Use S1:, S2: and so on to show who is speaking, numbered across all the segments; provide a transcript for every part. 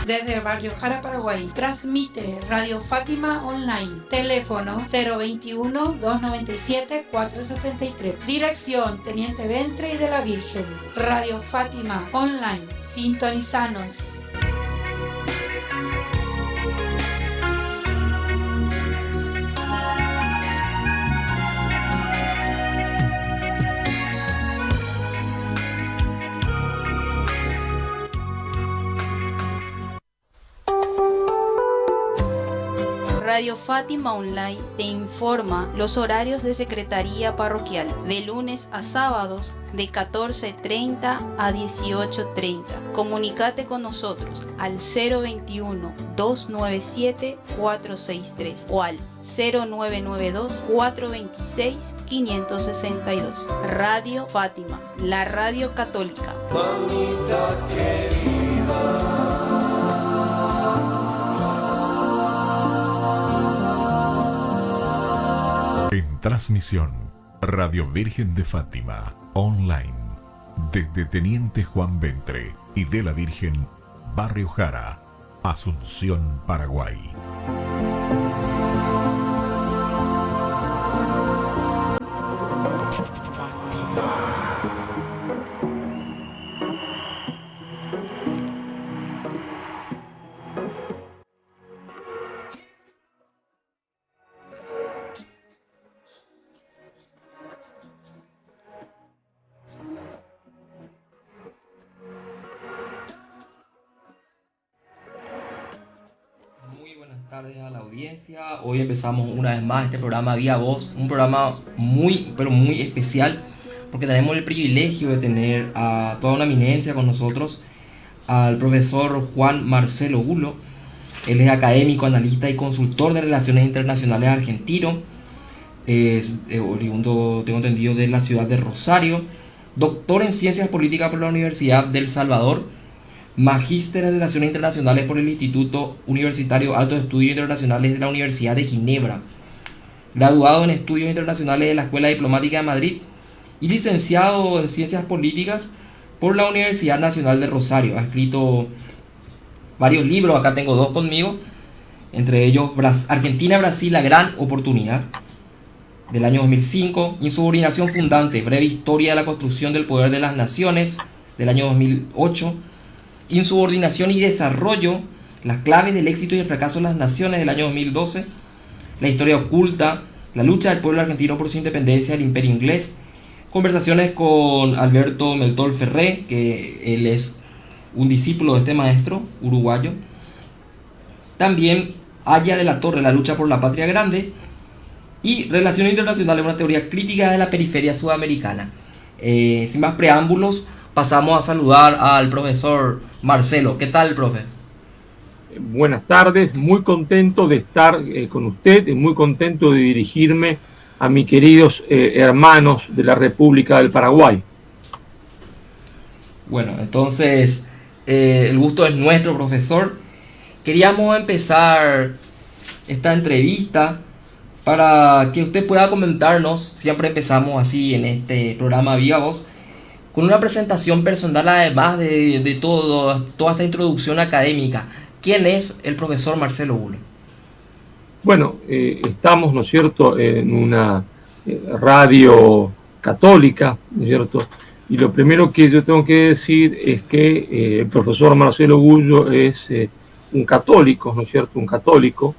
S1: desde el barrio Jara, Paraguay. Transmite Radio Fátima Online. Teléfono 021-297-463. Dirección Teniente Ventre y de la Virgen. Radio Fátima Online. Sintonizanos.
S2: Radio Fátima Online te informa los horarios de Secretaría Parroquial de lunes a sábados de 14:30 a 18:30. Comunícate con nosotros al 021-297-463 o al 0992-426-562. Radio Fátima, la radio católica.
S3: Mamita querida.
S4: En transmisión, Radio Virgen de Fátima, online, desde Teniente Juan Ventre y de la Virgen, Barrio Jara, Asunción, Paraguay.
S5: Tardes a la audiencia. Hoy empezamos una vez más este programa Vía Voz, un programa muy, pero muy especial, porque tenemos el privilegio de tener a toda una eminencia con nosotros, al profesor Juan Marcelo Gulo. Él es académico, analista y consultor de relaciones internacionales argentino. Es oriundo, tengo entendido, de la ciudad de Rosario, doctor en ciencias políticas por la Universidad del Salvador, magíster en Relaciones Internacionales por el Instituto Universitario Altos Estudios Internacionales de la Universidad de Ginebra, graduado en Estudios Internacionales de la Escuela Diplomática de Madrid y licenciado en Ciencias Políticas por la Universidad Nacional de Rosario. Ha escrito varios libros, acá tengo dos conmigo, entre ellos Argentina-Brasil, la gran oportunidad, del año 2005, Insubordinación fundante, breve historia de la construcción del poder de las naciones, del año 2008, Insubordinación y desarrollo, las claves del éxito y el fracaso de las naciones, del año 2012, La historia oculta, la lucha del pueblo argentino por su independencia del imperio inglés, conversaciones con Alberto Meltol Ferré, que él es un discípulo de este maestro uruguayo. También Aya de la Torre, la lucha por la patria grande, y Relaciones Internacionales, una teoría crítica de la periferia sudamericana. Sin más preámbulos, pasamos a saludar al profesor Marcelo. ¿Qué tal, profe?
S6: Buenas tardes, muy contento de estar con usted y muy contento de dirigirme a mis queridos hermanos de la República del Paraguay.
S5: Bueno, entonces el gusto es nuestro, profesor. Queríamos empezar esta entrevista para que usted pueda comentarnos, siempre empezamos así en este programa Viva Voz, con una presentación personal, además de toda esta introducción académica. ¿Quién es el profesor Marcelo Gulo?
S6: Bueno, estamos, ¿no es cierto?, en una radio católica, ¿no es cierto? Y lo primero que yo tengo que decir es que el profesor Marcelo Gulo es un católico, ¿no es cierto?, un católico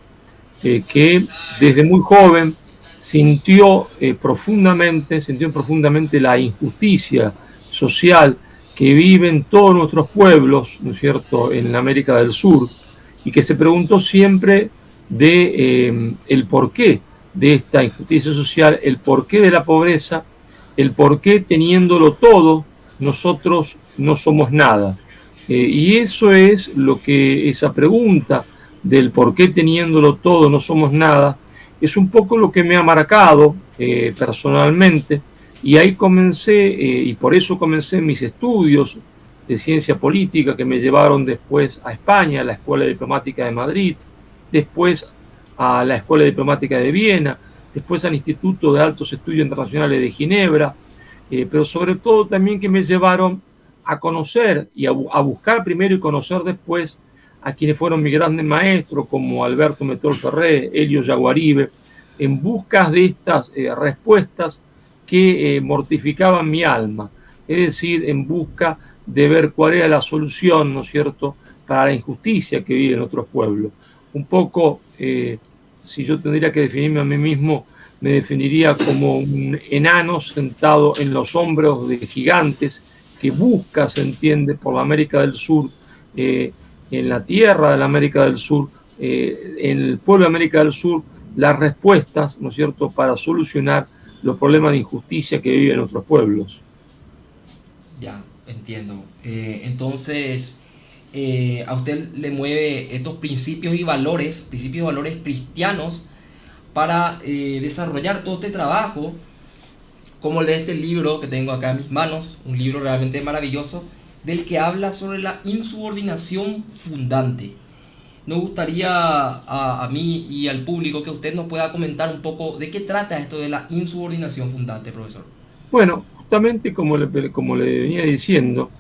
S6: que desde muy joven sintió profundamente la injusticia social que viven todos nuestros pueblos, ¿no es cierto?, en América del Sur, y que se preguntó siempre de el porqué de esta injusticia social, el porqué de la pobreza, el porqué teniéndolo todo nosotros no somos nada. Y eso es lo que esa pregunta del porqué teniéndolo todo no somos nada es un poco lo que me ha marcado personalmente. Y ahí comencé, y por eso comencé mis estudios de ciencia política que me llevaron después a España, a la Escuela Diplomática de Madrid, después a la Escuela Diplomática de Viena, después al Instituto de Altos Estudios Internacionales de Ginebra, pero sobre todo también que me llevaron a conocer y a buscar primero y conocer después a quienes fueron mis grandes maestros, como Alberto Metol Ferré, Elio Yaguaribe, en busca de estas respuestas que mortificaban mi alma, es decir, en busca de ver cuál era la solución, ¿no es cierto?, para la injusticia que viven otros pueblos. Un poco, si yo tendría que definirme a mí mismo, me definiría como un enano sentado en los hombros de gigantes que busca, se entiende, por la América del Sur, en la tierra de la América del Sur, en el pueblo de América del Sur, las respuestas, ¿no es cierto?, para solucionar los problemas de injusticia que viven otros pueblos.
S5: Ya, entiendo. Entonces, a usted le mueve estos principios y valores cristianos para desarrollar todo este trabajo, como el de este libro que tengo acá en mis manos, un libro realmente maravilloso, del que habla sobre la insubordinación fundante. Nos gustaría a mí y al público que usted nos pueda comentar un poco de qué trata esto de la insubordinación fundante, profesor.
S6: Bueno, justamente como le venía diciendo,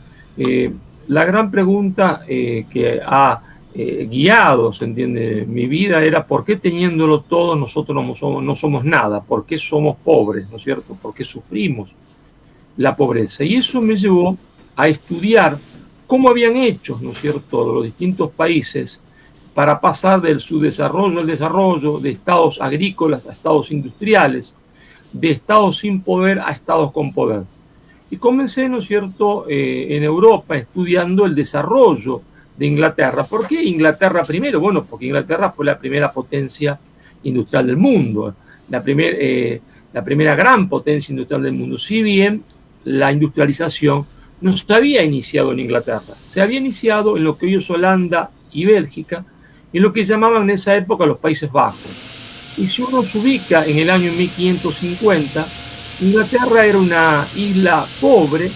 S6: la gran pregunta que ha guiado, se entiende, mi vida era ¿por qué teniéndolo todo nosotros no somos nada? ¿Por qué somos pobres? ¿No es cierto? ¿Por qué sufrimos la pobreza? Y eso me llevó a estudiar cómo habían hecho, ¿no es cierto?, los distintos países para pasar del subdesarrollo al desarrollo, de estados agrícolas a estados industriales, de estados sin poder a estados con poder. Y comencé, ¿no es cierto?, en Europa estudiando el desarrollo de Inglaterra. ¿Por qué Inglaterra primero? Bueno, porque Inglaterra fue la primera potencia industrial del mundo, la primera gran potencia industrial del mundo. Si bien la industrialización no se había iniciado en Inglaterra, se había iniciado en lo que hoy es Holanda y Bélgica, en lo que llamaban en esa época los Países Bajos. Y si uno se ubica en el año 1550, Inglaterra era una isla pobre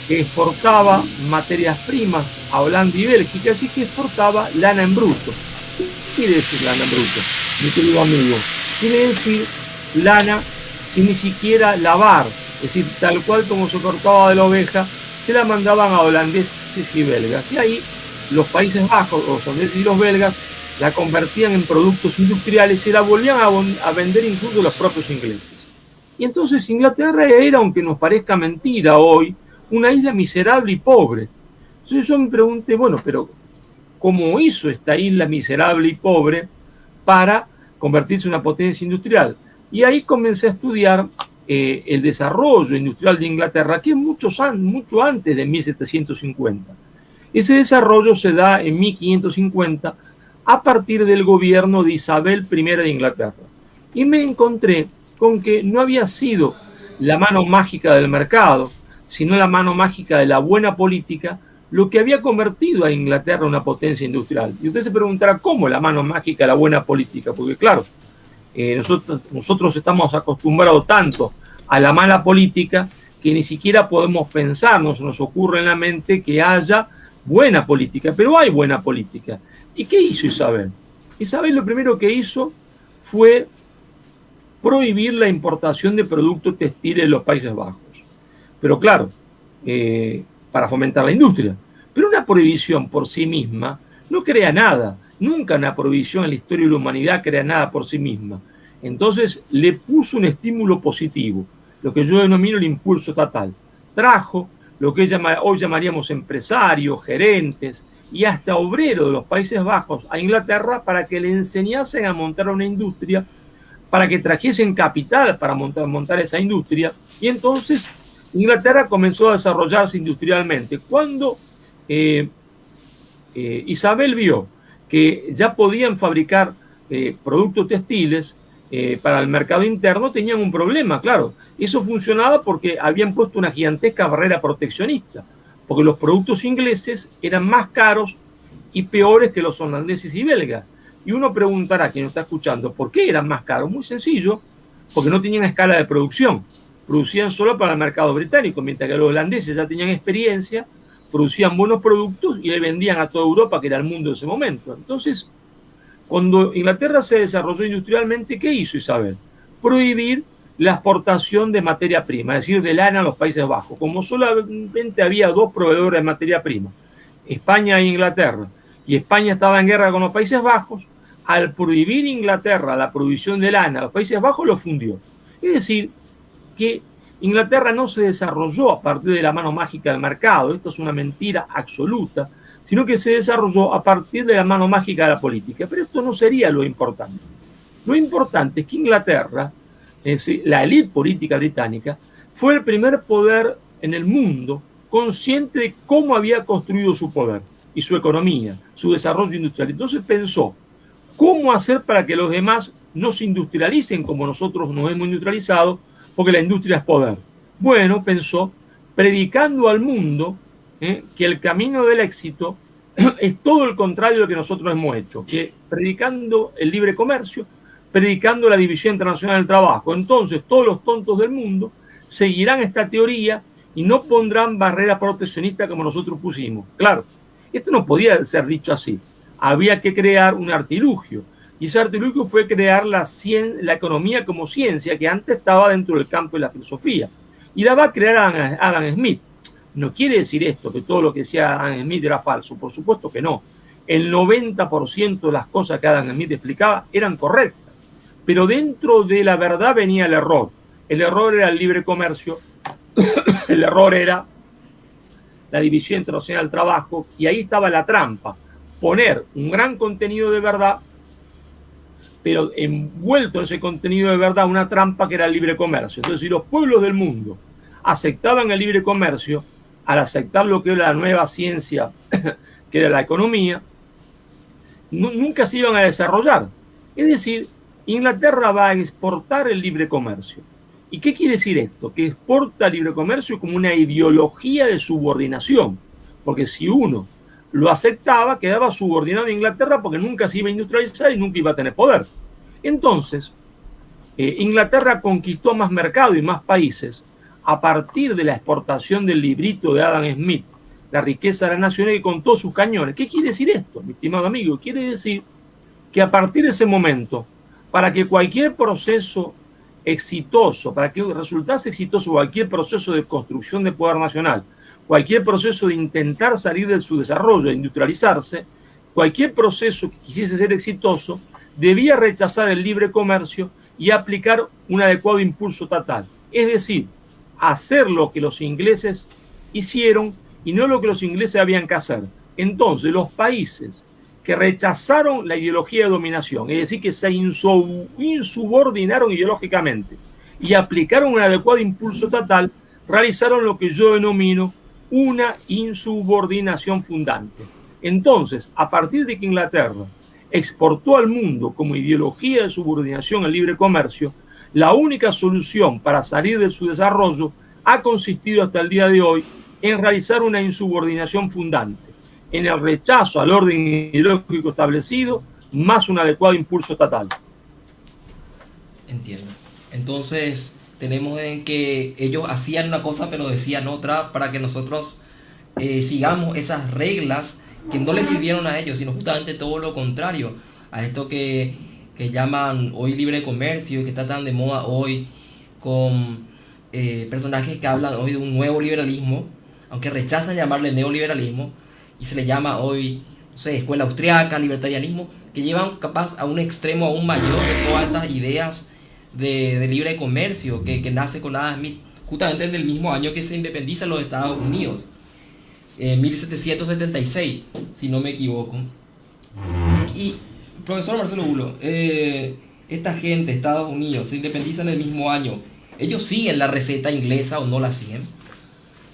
S6: que exportaba materias primas a Holanda y Bélgica, así que exportaba lana en bruto. ¿Qué quiere decir lana en bruto, mi querido amigo? Quiere decir lana sin ni siquiera lavar, es decir, tal cual como se cortaba de la oveja, se la mandaban a holandeses y belgas. Y ahí los Países Bajos, los holandeses y los belgas, la convertían en productos industriales y la volvían a vender incluso los propios ingleses. Y entonces Inglaterra era, aunque nos parezca mentira hoy, una isla miserable y pobre. Entonces yo me pregunté, bueno, pero ¿cómo hizo esta isla miserable y pobre para convertirse en una potencia industrial? Y ahí comencé a estudiar el desarrollo industrial de Inglaterra, que es mucho antes de 1750. Ese desarrollo se da en 1550 a partir del gobierno de Isabel I de Inglaterra. Y me encontré con que no había sido la mano mágica del mercado, sino la mano mágica de la buena política, lo que había convertido a Inglaterra en una potencia industrial. Y usted se preguntará, ¿cómo la mano mágica de la buena política? Porque claro, nosotros estamos acostumbrados tanto a la mala política que ni siquiera podemos pensar, nos ocurre en la mente que haya buena política, pero hay buena política. ¿Y qué hizo Isabel? Isabel lo primero que hizo fue prohibir la importación de productos textiles de los Países Bajos. Pero claro, para fomentar la industria. Pero una prohibición por sí misma no crea nada. Nunca una prohibición en la historia de la humanidad crea nada por sí misma. Entonces le puso un estímulo positivo, lo que yo denomino el impulso estatal. Trajo lo que hoy llamaríamos empresarios, gerentes y hasta obreros de los Países Bajos a Inglaterra para que le enseñasen a montar una industria, para que trajesen capital para montar esa industria. Y entonces Inglaterra comenzó a desarrollarse industrialmente. Cuando Isabel vio que ya podían fabricar productos textiles para el mercado interno, tenían un problema, claro. Eso funcionaba porque habían puesto una gigantesca barrera proteccionista, porque los productos ingleses eran más caros y peores que los holandeses y belgas. Y uno preguntará, quien está escuchando, ¿por qué eran más caros? Muy sencillo, porque no tenían escala de producción. Producían solo para el mercado británico, mientras que los holandeses ya tenían experiencia, producían buenos productos y le vendían a toda Europa, que era el mundo de ese momento. Entonces, cuando Inglaterra se desarrolló industrialmente, ¿qué hizo Isabel? Prohibir la exportación de materia prima, es decir, de lana a los Países Bajos. Como solamente había dos proveedores de materia prima, España e Inglaterra, y España estaba en guerra con los Países Bajos, al prohibir Inglaterra la provisión de lana a los Países Bajos, lo fundió. Es decir, que Inglaterra no se desarrolló a partir de la mano mágica del mercado, esto es una mentira absoluta, sino que se desarrolló a partir de la mano mágica de la política. Pero esto no sería lo importante. Lo importante es que Inglaterra, la élite política británica, fue el primer poder en el mundo consciente de cómo había construido su poder y su economía, su desarrollo industrial. Entonces pensó, ¿cómo hacer para que los demás no se industrialicen como nosotros nos hemos industrializado? Porque la industria es poder. Bueno, pensó, predicando al mundo que el camino del éxito es todo el contrario de lo que nosotros hemos hecho, que predicando el libre comercio, predicando la división internacional del trabajo. Entonces, todos los tontos del mundo seguirán esta teoría y no pondrán barreras proteccionistas como nosotros pusimos. Claro, esto no podía ser dicho así. Había que crear un artilugio. Y ese artilugio fue crear la economía como ciencia, que antes estaba dentro del campo de la filosofía. Y la va a crear Adam Smith. No quiere decir esto, que todo lo que decía Adam Smith era falso. Por supuesto que no. El 90% de las cosas que Adam Smith explicaba eran correctas. Pero dentro de la verdad venía el error. El error era el libre comercio. El error era la división internacional del trabajo. Y ahí estaba la trampa. Poner un gran contenido de verdad, pero envuelto en ese contenido de verdad una trampa que era el libre comercio. Entonces, si los pueblos del mundo aceptaban el libre comercio, al aceptar lo que era la nueva ciencia, que era la economía, nunca se iban a desarrollar. Es decir, Inglaterra va a exportar el libre comercio. ¿Y qué quiere decir esto? Que exporta el libre comercio como una ideología de subordinación, porque si uno lo aceptaba, quedaba subordinado a Inglaterra porque nunca se iba a industrializar y nunca iba a tener poder. Entonces, Inglaterra conquistó más mercado y más países a partir de la exportación del librito de Adam Smith, La riqueza de las naciones, que contó sus cañones. ¿Qué quiere decir esto, mi estimado amigo? Quiere decir que a partir de ese momento, para que cualquier proceso exitoso, para que resultase exitoso cualquier proceso de construcción de poder nacional, cualquier proceso de intentar salir de su desarrollo, de industrializarse, cualquier proceso que quisiese ser exitoso, debía rechazar el libre comercio y aplicar un adecuado impulso estatal. Es decir, hacer lo que los ingleses hicieron y no lo que los ingleses habían que hacer. Entonces, los países que rechazaron la ideología de dominación, es decir, que se insubordinaron ideológicamente y aplicaron un adecuado impulso estatal, realizaron lo que yo denomino una insubordinación fundante. Entonces, a partir de que Inglaterra exportó al mundo como ideología de subordinación al libre comercio, la única solución para salir de su desarrollo ha consistido hasta el día de hoy en realizar una insubordinación fundante, en el rechazo al orden ideológico establecido, más un adecuado impulso estatal.
S5: Entiendo. Entonces, tenemos en que ellos hacían una cosa pero decían otra para que nosotros sigamos esas reglas que no les sirvieron a ellos, sino justamente todo lo contrario, a esto que llaman hoy libre comercio y que está tan de moda hoy, con personajes que hablan hoy de un nuevo liberalismo, aunque rechazan llamarle neoliberalismo, y se le llama hoy, no sé, escuela austriaca, libertarianismo, que llevan capaz a un extremo aún mayor de todas estas ideas de libre comercio que nace con Adam Smith, justamente en el mismo año que se independizan los Estados Unidos, en 1776, si no me equivoco. Y profesor Marcelo Bulo, esta gente, Estados Unidos, se independizan en el mismo año, ¿ellos siguen la receta inglesa o no la siguen?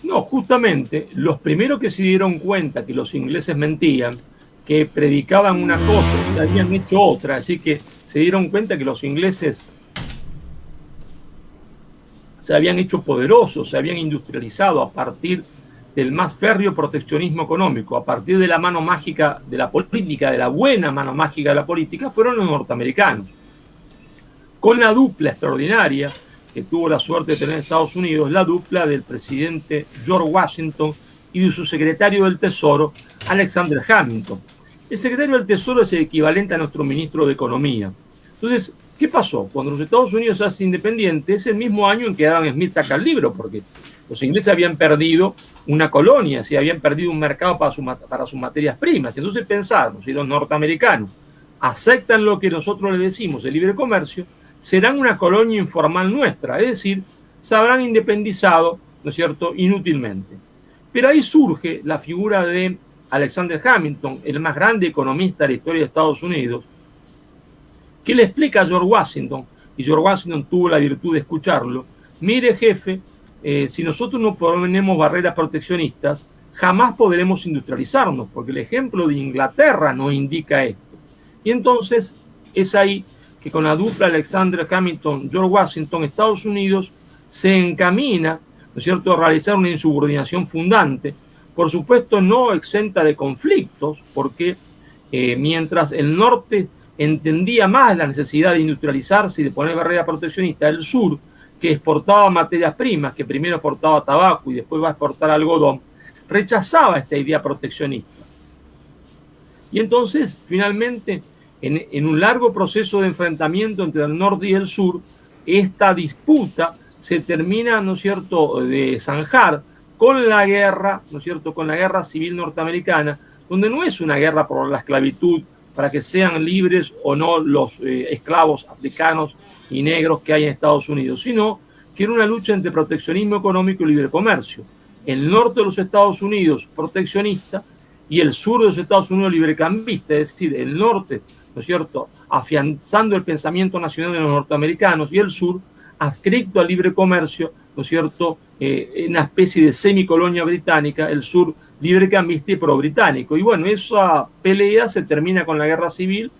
S6: No, justamente los primeros que se dieron cuenta que los ingleses mentían, que predicaban una cosa y habían hecho otra, así que se dieron cuenta que los ingleses se habían hecho poderosos, se habían industrializado a partir del más férreo proteccionismo económico, a partir de la mano mágica de la política, de la buena mano mágica de la política, fueron los norteamericanos. Con la dupla extraordinaria que tuvo la suerte de tener Estados Unidos, la dupla del presidente George Washington y de su secretario del Tesoro, Alexander Hamilton. El secretario del Tesoro es el equivalente a nuestro ministro de Economía. Entonces, ¿qué pasó? Cuando los Estados Unidos se hacen independientes, es el mismo año en que Adam Smith saca el libro, porque Los ingleses habían perdido una colonia, sí, habían perdido un mercado para sus materias primas. Entonces pensaron, si los norteamericanos aceptan lo que nosotros les decimos, el libre comercio, serán una colonia informal nuestra, es decir, se habrán independizado, ¿no es cierto?, inútilmente. Pero ahí surge la figura de Alexander Hamilton, el más grande economista de la historia de Estados Unidos, que le explica a George Washington, y George Washington tuvo la virtud de escucharlo: mire, jefe, si nosotros no ponemos barreras proteccionistas, jamás podremos industrializarnos, porque el ejemplo de Inglaterra nos indica esto. Y entonces es ahí que con la dupla Alexander Hamilton, George Washington, Estados Unidos se encamina, ¿no es cierto?, a realizar una insubordinación fundante, por supuesto no exenta de conflictos, porque mientras el norte entendía más la necesidad de industrializarse y de poner barreras proteccionistas, el sur, que exportaba materias primas, que primero exportaba tabaco y después va a exportar algodón, rechazaba esta idea proteccionista. Y entonces, finalmente, en un largo proceso de enfrentamiento entre el norte y el sur, esta disputa se termina, ¿no es cierto?, de zanjar con la guerra, ¿no es cierto?, con la guerra civil norteamericana, donde no es una guerra por la esclavitud, para que sean libres o no los esclavos africanos y negros que hay en Estados Unidos, sino que era una lucha entre proteccionismo económico y libre comercio. El norte de los Estados Unidos proteccionista y el sur de los Estados Unidos librecambista, es decir, el norte, ¿no es cierto?, afianzando el pensamiento nacional de los norteamericanos, y el sur adscrito al libre comercio, ¿no es cierto?, una especie de semicolonia británica, el sur librecambista y pro-británico. Y bueno, esa pelea se termina con la guerra civil,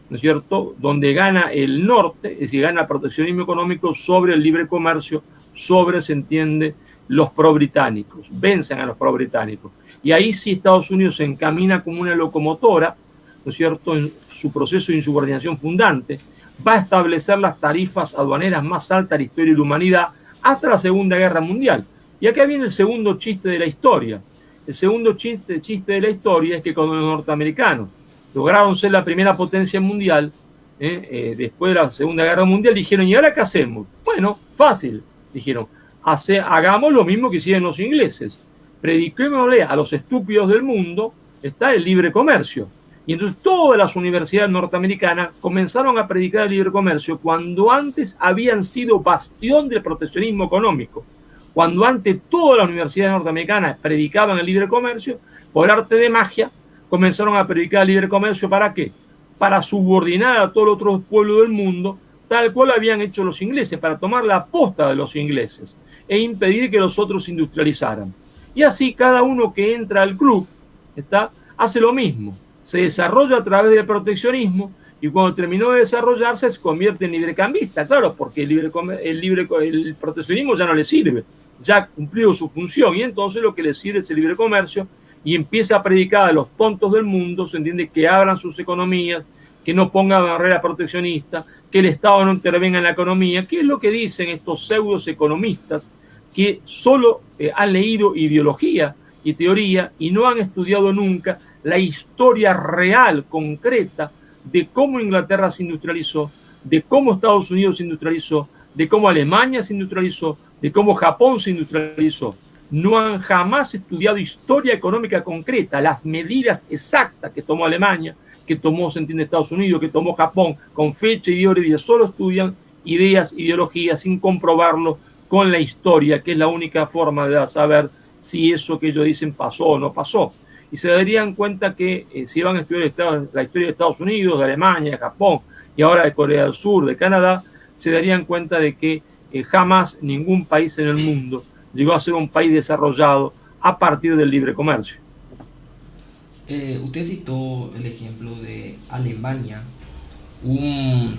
S6: ¿no es cierto?, donde gana el norte, es decir, gana el proteccionismo económico sobre el libre comercio, sobre, se entiende, los pro-británicos, vencen a los pro-británicos. Y ahí sí Estados Unidos se encamina como una locomotora, ¿no es cierto?, en su proceso de insubordinación fundante, va a establecer las tarifas aduaneras más altas de la historia de la humanidad hasta la Segunda Guerra Mundial. Y acá viene el segundo chiste de la historia. El segundo chiste de la historia es que cuando los norteamericanos lograron ser la primera potencia mundial, después de la Segunda Guerra Mundial, dijeron: ¿y ahora qué hacemos? Bueno, fácil, dijeron, hagamos lo mismo que hicieron los ingleses. Prediquémosle a los estúpidos del mundo está el libre comercio. Y entonces todas las universidades norteamericanas comenzaron a predicar el libre comercio cuando antes habían sido bastión del proteccionismo económico. Cuando antes todas las universidades norteamericanas predicaban el libre comercio, por arte de magia comenzaron a predicar el libre comercio. ¿Para qué? Para subordinar a todos los otros pueblos del mundo, tal cual habían hecho los ingleses, para tomar la posta de los ingleses e impedir que los otros industrializaran. Y así cada uno que entra al club hace lo mismo. Se desarrolla a través del proteccionismo y cuando terminó de desarrollarse se convierte en librecambista, claro, porque el proteccionismo ya no le sirve, ya ha cumplido su función, y entonces lo que le sirve es el libre comercio, y empieza a predicar a los tontos del mundo, se entiende, que abran sus economías, que no pongan barreras proteccionistas, que el Estado no intervenga en la economía, que es lo que dicen estos pseudos economistas que solo han leído ideología y teoría y no han estudiado nunca la historia real, concreta, de cómo Inglaterra se industrializó, de cómo Estados Unidos se industrializó, de cómo Alemania se industrializó, de cómo Japón se industrializó. No han jamás estudiado historia económica concreta, las medidas exactas que tomó Alemania, que tomó, se entiende, Estados Unidos, que tomó Japón, con fecha y hora y día. Solo estudian ideas, ideologías, sin comprobarlo con la historia, que es la única forma de saber si eso que ellos dicen pasó o no pasó. Y se darían cuenta que si van a estudiar la historia de Estados Unidos, de Alemania, de Japón y ahora de Corea del Sur, de Canadá, se darían cuenta de que jamás ningún país en el mundo llegó a ser un país desarrollado a partir del libre comercio.
S5: Usted citó el ejemplo de Alemania, un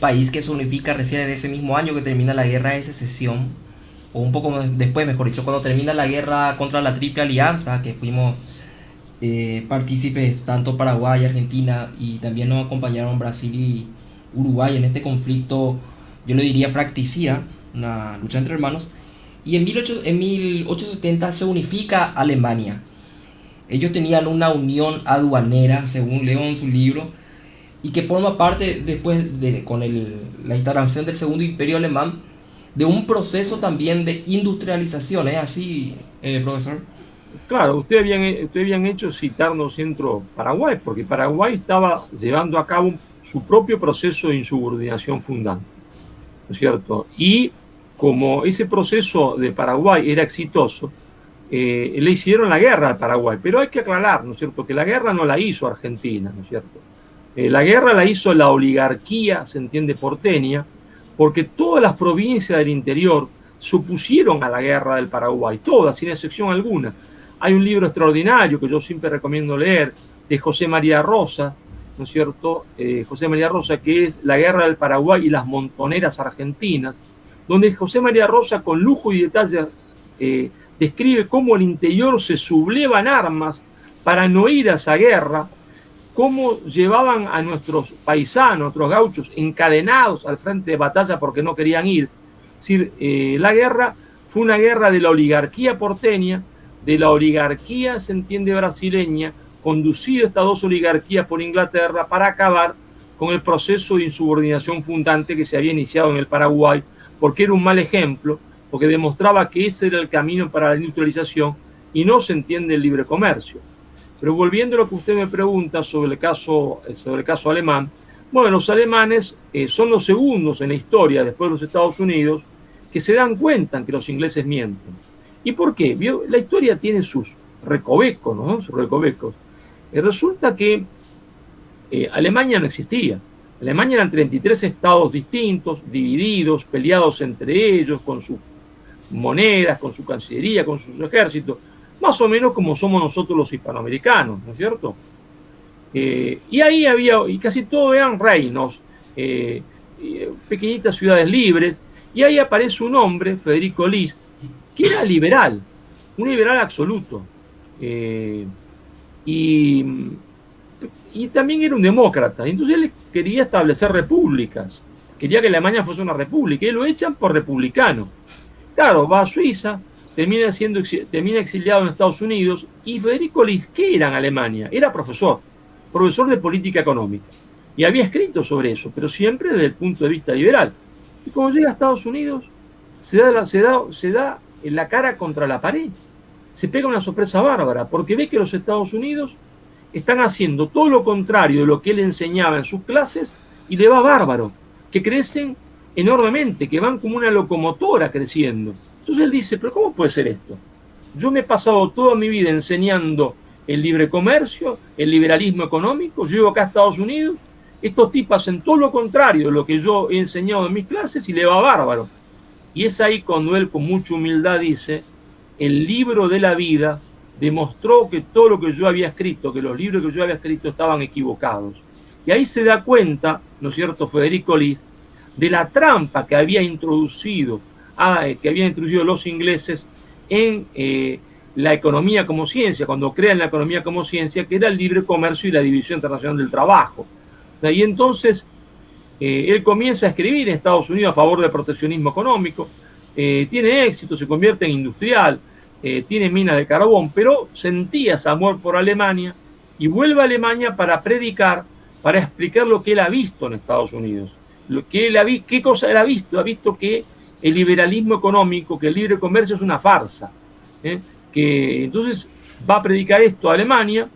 S5: país que se unifica recién en ese mismo año que termina la guerra de secesión, o un poco después, mejor dicho, cuando termina la guerra contra la Triple Alianza, que fuimos partícipes tanto Paraguay, Argentina, y también nos acompañaron Brasil y Uruguay en este conflicto, yo lo diría fracticida, una lucha entre hermanos. Y en 1870 se unifica Alemania. Ellos tenían una unión aduanera, según leo en su libro, y que forma parte después con la instalación del Segundo Imperio Alemán de un proceso también de industrialización. ¿Es así, profesor?
S6: Claro, ustedes habían hecho citarnos centro Paraguay, porque Paraguay estaba llevando a cabo su propio proceso de insubordinación fundante, ¿no es cierto? Y como ese proceso de Paraguay era exitoso, le hicieron la guerra al Paraguay. Pero hay que aclarar, ¿no es cierto?, que la guerra no la hizo Argentina, ¿no es cierto? La guerra la hizo la oligarquía, se entiende, porteña, porque todas las provincias del interior se opusieron a la guerra del Paraguay, todas, sin excepción alguna. Hay un libro extraordinario que yo siempre recomiendo leer, de José María Rosa, ¿no es cierto? José María Rosa, que es La guerra del Paraguay y las montoneras argentinas, donde José María Rosa, con lujo y detalle, describe cómo el interior se subleva en armas para no ir a esa guerra, cómo llevaban a nuestros paisanos, a nuestros gauchos, encadenados al frente de batalla porque no querían ir. Es decir, la guerra fue una guerra de la oligarquía porteña, de la oligarquía, se entiende, brasileña, conducida estas dos oligarquías por Inglaterra para acabar con el proceso de insubordinación fundante que se había iniciado en el Paraguay, porque era un mal ejemplo, porque demostraba que ese era el camino para la industrialización y no se entiende el libre comercio. Pero volviendo a lo que usted me pregunta sobre el caso alemán, bueno, los alemanes son los segundos en la historia, después de los Estados Unidos, que se dan cuenta que los ingleses mienten. ¿Y por qué? La historia tiene sus recovecos, ¿no? Sus recovecos. Resulta que Alemania no existía. Alemania eran 33 estados distintos, divididos, peleados entre ellos, con sus monedas, con su cancillería, con sus ejércitos, más o menos como somos nosotros los hispanoamericanos, ¿no es cierto? Y ahí y casi todo eran reinos, pequeñitas ciudades libres, y ahí aparece un hombre, Federico List, que era liberal, un liberal absoluto, y también era un demócrata. Entonces él quería establecer repúblicas, quería que Alemania fuese una república, y lo echan por republicano. Claro, va a Suiza, termina exiliado en Estados Unidos, y Federico List, ¿qué era en Alemania? Era profesor de política económica, y había escrito sobre eso, pero siempre desde el punto de vista liberal. Y cuando llega a Estados Unidos, se da en la cara contra la pared, se pega una sorpresa bárbara, porque ve que los Estados Unidos están haciendo todo lo contrario de lo que él enseñaba en sus clases, y le va bárbaro, que crecen enormemente, que van como una locomotora creciendo. Entonces él dice, pero ¿cómo puede ser esto? Yo me he pasado toda mi vida enseñando el libre comercio, el liberalismo económico, yo llego acá a Estados Unidos, estos tipos hacen todo lo contrario de lo que yo he enseñado en mis clases y le va bárbaro. Y es ahí cuando él con mucha humildad dice, el libro de la vida demostró que todo lo que yo había escrito, que los libros que yo había escrito estaban equivocados. Y ahí se da cuenta, ¿no es cierto?, Federico List, de la trampa que habían introducido los ingleses en la economía como ciencia, cuando crean la economía como ciencia, que era el libre comercio y la división internacional del trabajo. Y entonces él comienza a escribir en Estados Unidos a favor del proteccionismo económico, tiene éxito, se convierte en industrial, tiene minas de carbón, pero sentía ese amor por Alemania y vuelve a Alemania para predicar, para explicar lo que él ha visto en Estados Unidos. ¿Qué cosa él ha visto? Ha visto que el liberalismo económico, que el libre comercio es una farsa. Que entonces va a predicar esto a Alemania,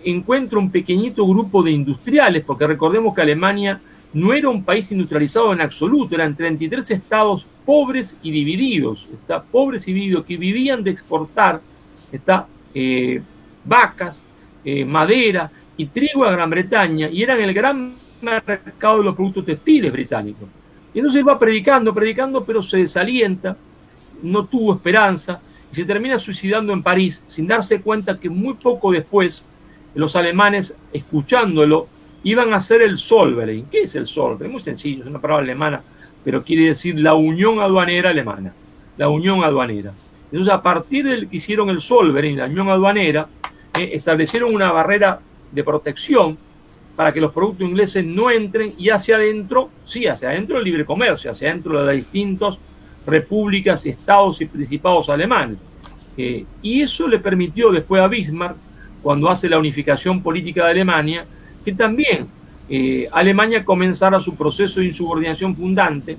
S6: encuentra un pequeñito grupo de industriales, porque recordemos que Alemania no era un país industrializado en absoluto, eran 33 estados pobres y divididos, que vivían de exportar vacas, madera y trigo a Gran Bretaña, y eran el gran mercado de los productos textiles británicos. Y entonces va predicando, pero se desalienta, no tuvo esperanza, y se termina suicidando en París, sin darse cuenta que muy poco después los alemanes, escuchándolo, iban a hacer el Zollverein. ¿Qué es el Zollverein? Muy sencillo, es una palabra alemana, pero quiere decir la unión aduanera alemana, la unión aduanera. Entonces, a partir de que hicieron el Zollverein, la unión aduanera, establecieron una barrera de protección para que los productos ingleses no entren, y hacia adentro el libre comercio, hacia adentro de las distintas repúblicas, estados y principados alemanes. Y eso le permitió después a Bismarck, cuando hace la unificación política de Alemania, que también Alemania comenzara su proceso de insubordinación fundante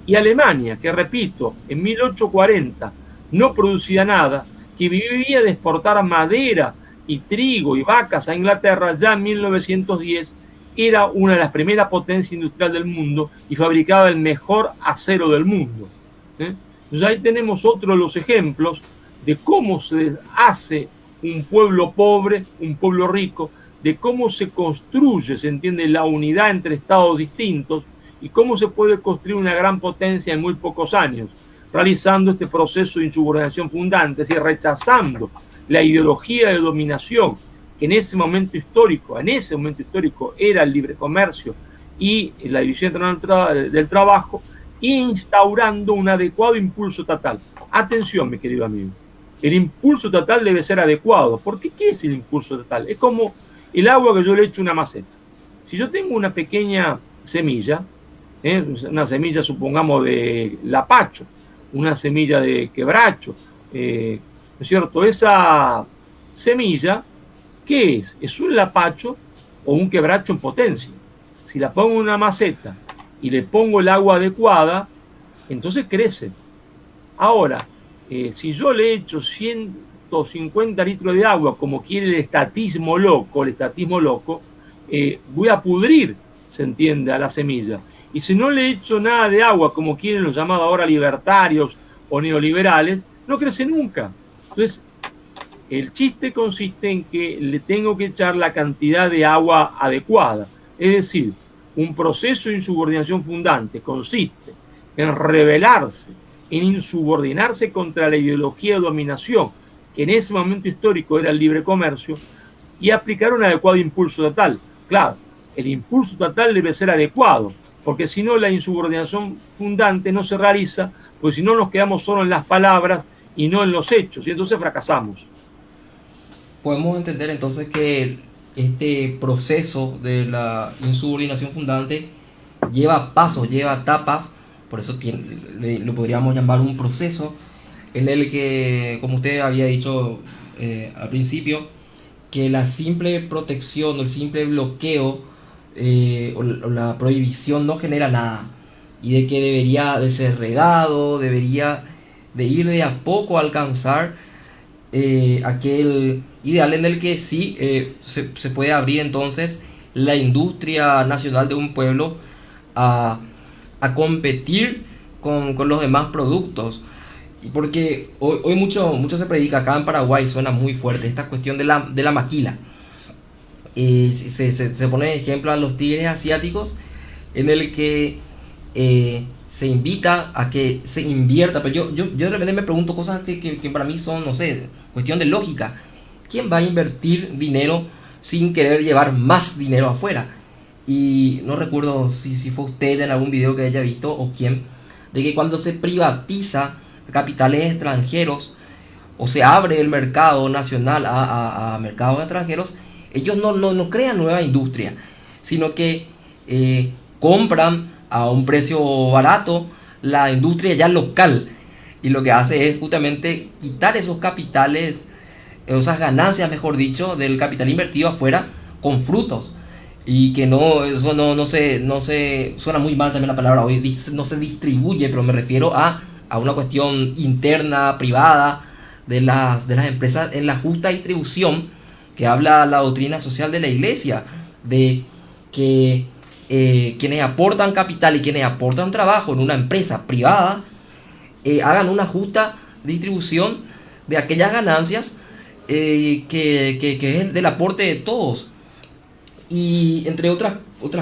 S6: Y Alemania, que repito, en 1840 no producía nada, que vivía de exportar madera y trigo y vacas a Inglaterra, ya en 1910 era una de las primeras potencias industriales del mundo y fabricaba el mejor acero del mundo. Entonces ahí tenemos otro de los ejemplos de cómo se hace un pueblo pobre, un pueblo rico, de cómo se construye, se entiende, la unidad entre estados distintos y cómo se puede construir una gran potencia en muy pocos años, realizando este proceso de insubordinación fundante, es decir, rechazando la ideología de dominación que en ese momento histórico era el libre comercio y la división del trabajo, e instaurando un adecuado impulso estatal. Atención, mi querido amigo, el impulso estatal debe ser adecuado. ¿Por qué? ¿Qué es el impulso estatal? Es como el agua que yo le echo a una maceta. Si yo tengo una pequeña semilla, una semilla supongamos de lapacho, una semilla de quebracho, ¿no es cierto? Esa semilla, ¿qué es? ¿Es un lapacho o un quebracho en potencia? Si la pongo en una maceta y le pongo el agua adecuada, entonces crece. Ahora, si yo le echo 150 litros de agua, como quiere el estatismo loco, voy a pudrir, se entiende, a la semilla. Y si no le echo nada de agua, como quieren los llamados ahora libertarios o neoliberales, no crece nunca. Entonces, el chiste consiste en que le tengo que echar la cantidad de agua adecuada. Es decir, un proceso de insubordinación fundante consiste en rebelarse, en insubordinarse contra la ideología de dominación, que en ese momento histórico era el libre comercio, y aplicar un adecuado impulso estatal. Claro, el impulso estatal debe ser adecuado, porque si no la insubordinación fundante no se realiza, pues si no nos quedamos solo en las palabras y no en los hechos, y entonces fracasamos.
S5: Podemos entender entonces que este proceso de la insubordinación fundante lleva pasos, lleva etapas, por eso lo podríamos llamar un proceso en el que, como usted había dicho al principio, que la simple protección o el simple bloqueo o la prohibición no genera nada, y de que debería de ser regado, debería de ir de a poco a alcanzar aquel ideal en el que sí se puede abrir entonces la industria nacional de un pueblo a competir con los demás productos. Y porque hoy mucho se predica acá en Paraguay, suena muy fuerte esta cuestión de la maquila. Se pone de ejemplo a los tigres asiáticos, en el que se invita a que se invierta. Pero yo de repente me pregunto cosas que para mí son, no sé, cuestión de lógica. ¿Quién va a invertir dinero sin querer llevar más dinero afuera? Y no recuerdo si fue usted en algún video que haya visto o quién, de que cuando se privatiza capitales extranjeros o se abre el mercado nacional a mercados extranjeros, ellos no crean nueva industria, sino que compran a un precio barato la industria ya local, y lo que hace es justamente quitar esos capitales, esas ganancias, mejor dicho, del capital invertido afuera con frutos. Y que eso no se suena muy mal también la palabra hoy, no se distribuye, pero me refiero a una cuestión interna, privada, de las empresas, en la justa distribución que habla la doctrina social de la Iglesia, de que quienes aportan capital y quienes aportan trabajo en una empresa privada hagan una justa distribución de aquellas ganancias que es del aporte de todos. Y entre otras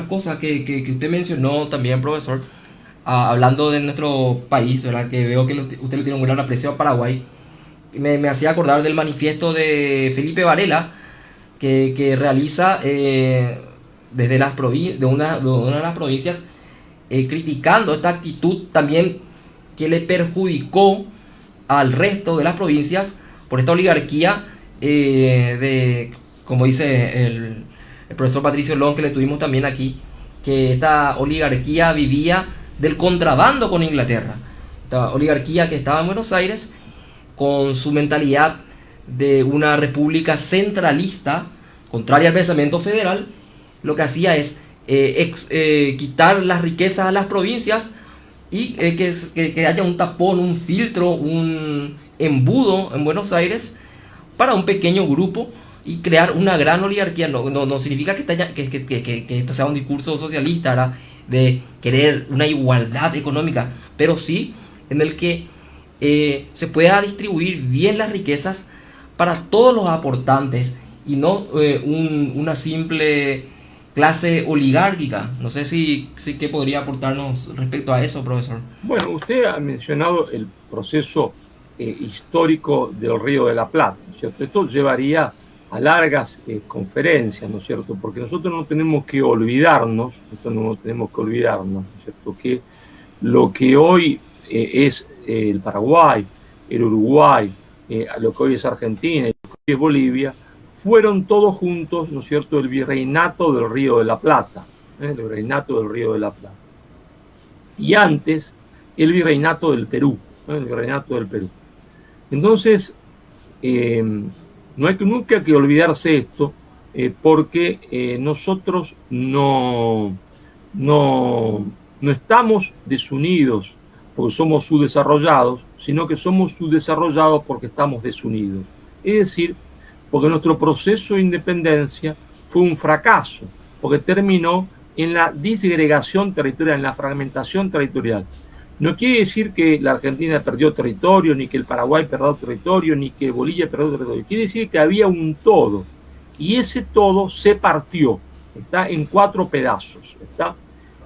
S5: cosas que usted mencionó también, profesor, hablando de nuestro país, ¿verdad? Que veo que usted le tiene un gran aprecio a Paraguay, me hacía acordar del manifiesto de Felipe Varela, que realiza desde de una de las provincias, criticando esta actitud también que le perjudicó al resto de las provincias por esta oligarquía como dice el profesor Patricio Long, que le tuvimos también aquí, que esta oligarquía vivía del contrabando con Inglaterra. Esta oligarquía que estaba en Buenos Aires con su mentalidad de una república centralista, contraria al pensamiento federal, lo que hacía es quitar las riquezas a las provincias y que haya un tapón, un filtro, un embudo en Buenos Aires para un pequeño grupo y crear una gran oligarquía. No significa que esto sea un discurso socialista, ¿verdad? De querer una igualdad económica, pero sí en el que se pueda distribuir bien las riquezas para todos los aportantes y no una simple clase oligárquica. No sé si qué podría aportarnos respecto a eso, profesor.
S6: Bueno, usted ha mencionado el proceso histórico del Río de la Plata, ¿no es cierto? Esto llevaría a largas conferencias, ¿no es cierto? Porque nosotros no tenemos que olvidarnos, ¿no es cierto? Que lo que hoy es el Paraguay, el Uruguay, lo que hoy es Argentina y lo que hoy es Bolivia, fueron todos juntos, ¿no es cierto?, el virreinato del Río de la Plata, el virreinato del Río de la Plata. Y antes, el virreinato del Perú, el virreinato del Perú. Entonces, no hay nunca que olvidarse esto, porque nosotros no estamos desunidos porque somos subdesarrollados, sino que somos subdesarrollados porque estamos desunidos. Es decir, porque nuestro proceso de independencia fue un fracaso, porque terminó en la disgregación territorial, en la fragmentación territorial. No quiere decir que la Argentina perdió territorio, ni que el Paraguay perdió territorio, ni que Bolivia perdió territorio. Quiere decir que había un todo, y ese todo se partió, está en 4 pedazos, ¿está?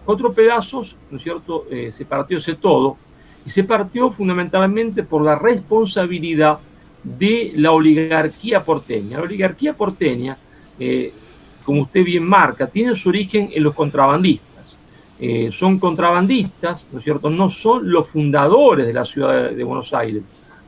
S6: 4 pedazos, ¿no es cierto? Se partió ese todo, y se partió fundamentalmente por la responsabilidad de la oligarquía porteña. La oligarquía porteña, como usted bien marca, tiene su origen en los contrabandistas. Son contrabandistas, ¿no es cierto? No son los fundadores de la ciudad de Buenos Aires,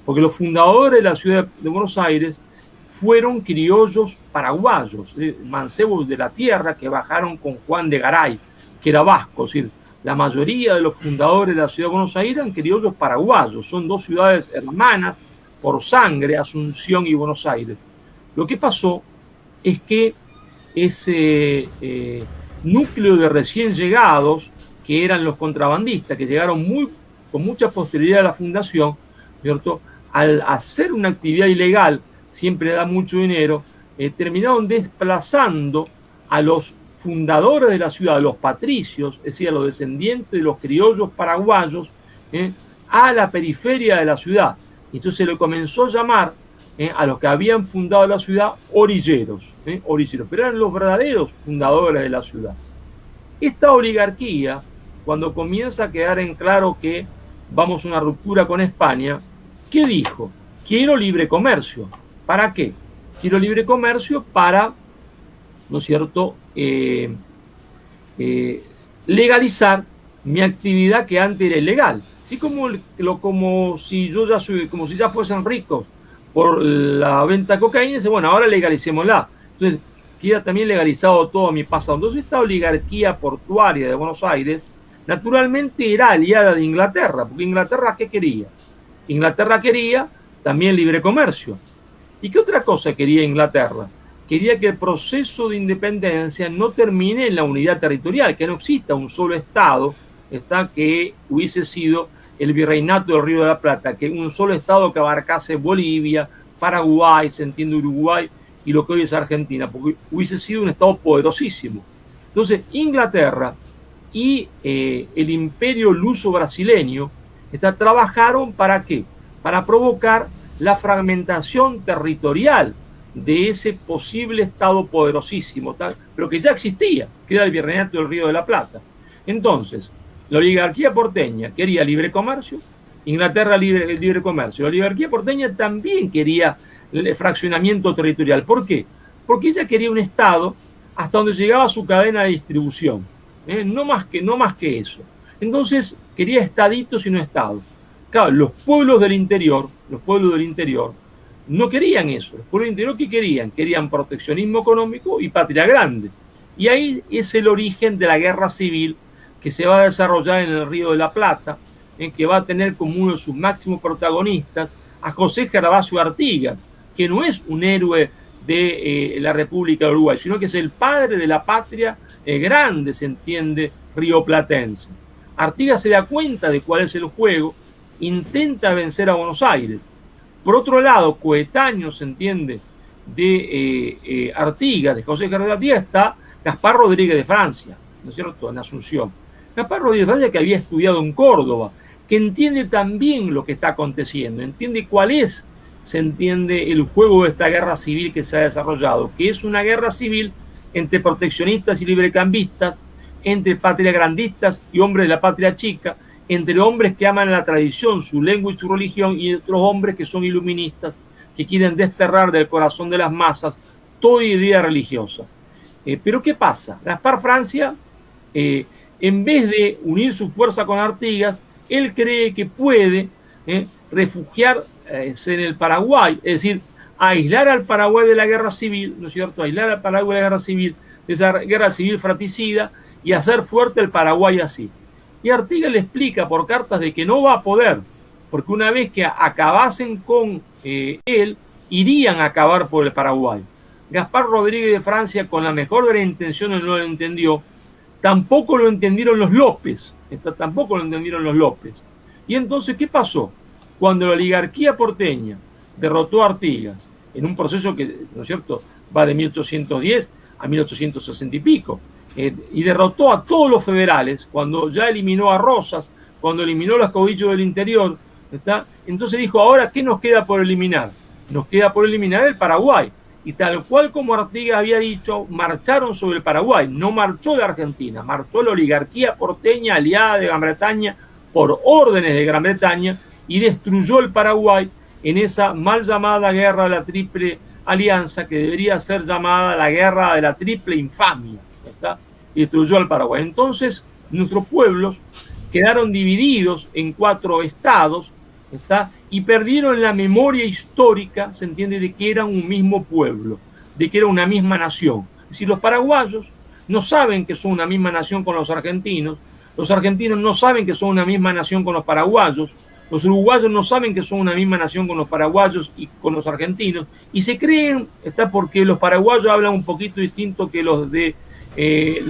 S6: porque los fundadores de la ciudad de Buenos Aires fueron criollos paraguayos, mancebos de la tierra que bajaron con Juan de Garay, que era vasco. Es decir, la mayoría de los fundadores de la ciudad de Buenos Aires eran criollos paraguayos. Son 2 ciudades hermanas por sangre, Asunción y Buenos Aires. Lo que pasó es que ese núcleo de recién llegados, que eran los contrabandistas, que llegaron con mucha posterioridad a la fundación, ¿cierto?, al hacer una actividad ilegal, siempre da mucho dinero, terminaron desplazando a los fundadores de la ciudad, a los patricios, es decir, a los descendientes de los criollos paraguayos, a la periferia de la ciudad. Entonces se le comenzó a llamar a los que habían fundado la ciudad orilleros, pero eran los verdaderos fundadores de la ciudad. Esta oligarquía, cuando comienza a quedar en claro que vamos a una ruptura con España, ¿qué dijo? Quiero libre comercio. ¿Para qué? Quiero libre comercio para, ¿no es cierto?, legalizar mi actividad que antes era ilegal. Así como si ya fuesen ricos por la venta de cocaína, dice, bueno, ahora legalicémosla. Entonces, queda también legalizado todo mi pasado. Entonces, esta oligarquía portuaria de Buenos Aires, naturalmente era aliada de Inglaterra, porque Inglaterra, ¿qué quería? Inglaterra quería también libre comercio. ¿Y qué otra cosa quería Inglaterra? Quería que el proceso de independencia no termine en la unidad territorial, que no exista un solo Estado, que hubiese sido el virreinato del Río de la Plata, que un solo Estado que abarcase Bolivia, Paraguay, se entiende Uruguay y lo que hoy es Argentina, porque hubiese sido un Estado poderosísimo. Entonces, Inglaterra y el imperio luso-brasileño trabajaron ¿para qué? Para provocar la fragmentación territorial de ese posible Estado poderosísimo, pero que ya existía, que era el virreinato del Río de la Plata. Entonces, la oligarquía porteña quería libre comercio, Inglaterra libre comercio. La oligarquía porteña también quería el fraccionamiento territorial. ¿Por qué? Porque ella quería un Estado hasta donde llegaba su cadena de distribución, no más que eso. Entonces, quería estaditos y no Estado. Claro, los pueblos del interior no querían eso. Los pueblos del interior, ¿qué querían? Querían proteccionismo económico y patria grande. Y ahí es el origen de la guerra civil que se va a desarrollar en el Río de la Plata, en que va a tener como uno de sus máximos protagonistas a José Gervasio Artigas, que no es un héroe de la República de Uruguay, sino que es el padre de la patria grande, se entiende, rioplatense. Artigas se da cuenta de cuál es el juego, intenta vencer a Buenos Aires. Por otro lado, coetáneo, se entiende, de Artigas, de José Carlos Artigas, está Gaspar Rodríguez de Francia, ¿no es cierto?, en Asunción. Gaspar Rodríguez de Francia, que había estudiado en Córdoba, que entiende también lo que está aconteciendo, entiende cuál es, se entiende, el juego de esta guerra civil que se ha desarrollado, que es una guerra civil entre proteccionistas y librecambistas, entre patriagrandistas y hombres de la patria chica, entre hombres que aman la tradición, su lengua y su religión, y otros hombres que son iluministas, que quieren desterrar del corazón de las masas toda idea religiosa. Pero ¿qué pasa? Gaspar Francia, en vez de unir su fuerza con Artigas, él cree que puede refugiarse en el Paraguay, es decir, aislar al Paraguay de la guerra civil, ¿no es cierto?, aislar al Paraguay de la guerra civil, de esa guerra civil fratricida, y hacer fuerte el Paraguay así. Y Artigas le explica por cartas de que no va a poder, porque una vez que acabasen con él, irían a acabar por el Paraguay. Gaspar Rodríguez de Francia, con la mejor de las intenciones, no lo entendió. Tampoco lo entendieron los López. Tampoco lo entendieron los López. Y entonces, ¿qué pasó? Cuando la oligarquía porteña derrotó a Artigas, en un proceso que, ¿no es cierto?, va de 1810 a 1860 y pico, y derrotó a todos los federales, cuando ya eliminó a Rosas, cuando eliminó a los caudillos del interior, ¿está? Entonces dijo, ahora, ¿qué nos queda por eliminar? Nos queda por eliminar el Paraguay. Y tal cual como Artigas había dicho, marcharon sobre el Paraguay. No marchó la Argentina, marchó la oligarquía porteña aliada de Gran Bretaña por órdenes de Gran Bretaña y destruyó el Paraguay en esa mal llamada guerra de la Triple Alianza, que debería ser llamada la guerra de la Triple Infamia, ¿está? Y destruyó al Paraguay. Entonces, nuestros pueblos quedaron divididos en 4 estados, ¿está? Y perdieron la memoria histórica, se entiende, de que eran un mismo pueblo, de que era una misma nación. Es decir, los paraguayos no saben que son una misma nación con los argentinos no saben que son una misma nación con los paraguayos, los uruguayos no saben que son una misma nación con los paraguayos y con los argentinos, y se creen, está, porque los paraguayos hablan un poquito distinto que los de que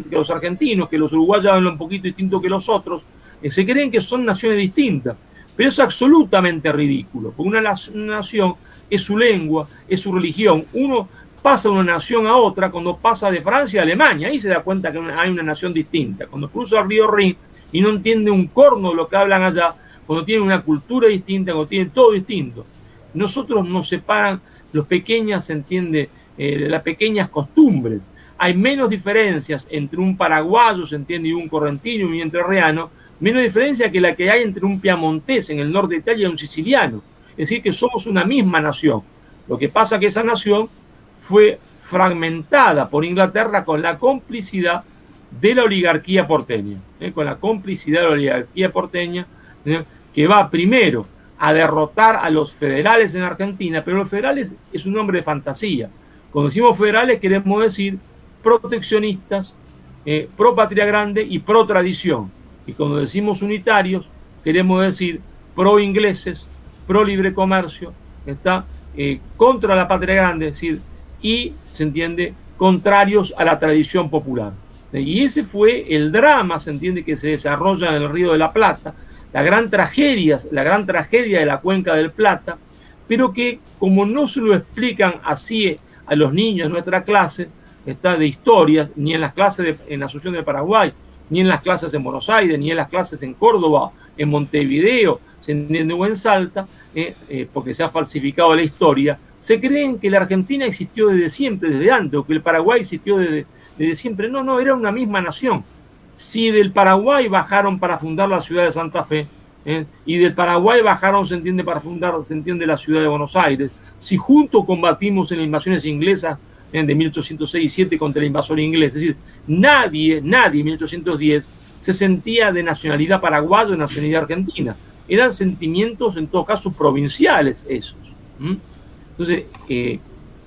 S6: los argentinos, que los uruguayos hablan un poquito distinto que los otros, se creen que son naciones distintas. Pero es absolutamente ridículo, porque una nación es su lengua, es su religión. Uno pasa de una nación a otra cuando pasa de Francia a Alemania, ahí se da cuenta que hay una nación distinta. Cuando cruza el río Rin y no entiende un corno de lo que hablan allá, cuando tienen una cultura distinta, cuando tienen todo distinto. Nosotros nos separan los pequeñas, se entiende, las pequeñas costumbres. Hay menos diferencias entre un paraguayo, se entiende, y un correntino y un entrerriano, menos diferencia que la que hay entre un piamontés en el norte de Italia y un siciliano. Es decir, que somos una misma nación. Lo que pasa es que esa nación fue fragmentada por Inglaterra con la complicidad de la oligarquía porteña, con la complicidad de la oligarquía porteña, que va primero a derrotar a los federales en Argentina, pero los federales es un nombre de fantasía. Cuando decimos federales queremos decir proteccionistas, pro patria grande y pro tradición. Y cuando decimos unitarios, queremos decir pro ingleses, pro libre comercio, está contra la patria grande, es decir, y se entiende, contrarios a la tradición popular. Y ese fue el drama, se entiende, que se desarrolla en el Río de la Plata, la gran tragedia de la Cuenca del Plata, pero que como no se lo explican así a los niños de nuestra clase, está, de historias, ni en las clases en la Asunción de Paraguay, ni en las clases en Buenos Aires, ni en las clases en Córdoba, en Montevideo, se entiende, o en Salta, porque se ha falsificado la historia, se creen que la Argentina existió desde siempre, desde antes, o que el Paraguay existió desde siempre. No, era una misma nación. Si del Paraguay bajaron para fundar la ciudad de Santa Fe, y del Paraguay bajaron, se entiende, para fundar, se entiende, la ciudad de Buenos Aires, si juntos combatimos en las invasiones inglesas de 1806 y 7 contra el invasor inglés, es decir, nadie en 1810 se sentía de nacionalidad paraguaya o de nacionalidad argentina. Eran sentimientos, en todo caso, provinciales esos. Entonces,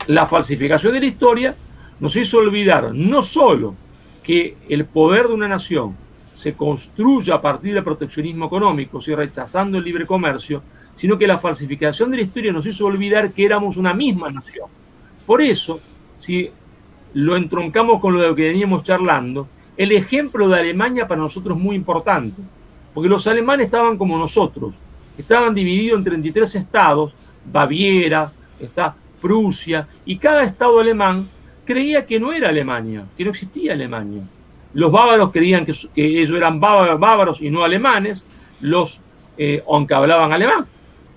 S6: la falsificación de la historia nos hizo olvidar no solo que el poder de una nación se construye a partir del proteccionismo económico, rechazando el libre comercio, sino que la falsificación de la historia nos hizo olvidar que éramos una misma nación. Por eso, si lo entroncamos con lo que veníamos charlando, el ejemplo de Alemania para nosotros es muy importante, porque los alemanes estaban como nosotros, estaban divididos en 33 estados, Baviera, está Prusia, y cada estado alemán creía que no era Alemania, que no existía Alemania. Los bávaros creían que ellos eran bávaros y no alemanes, aunque hablaban alemán.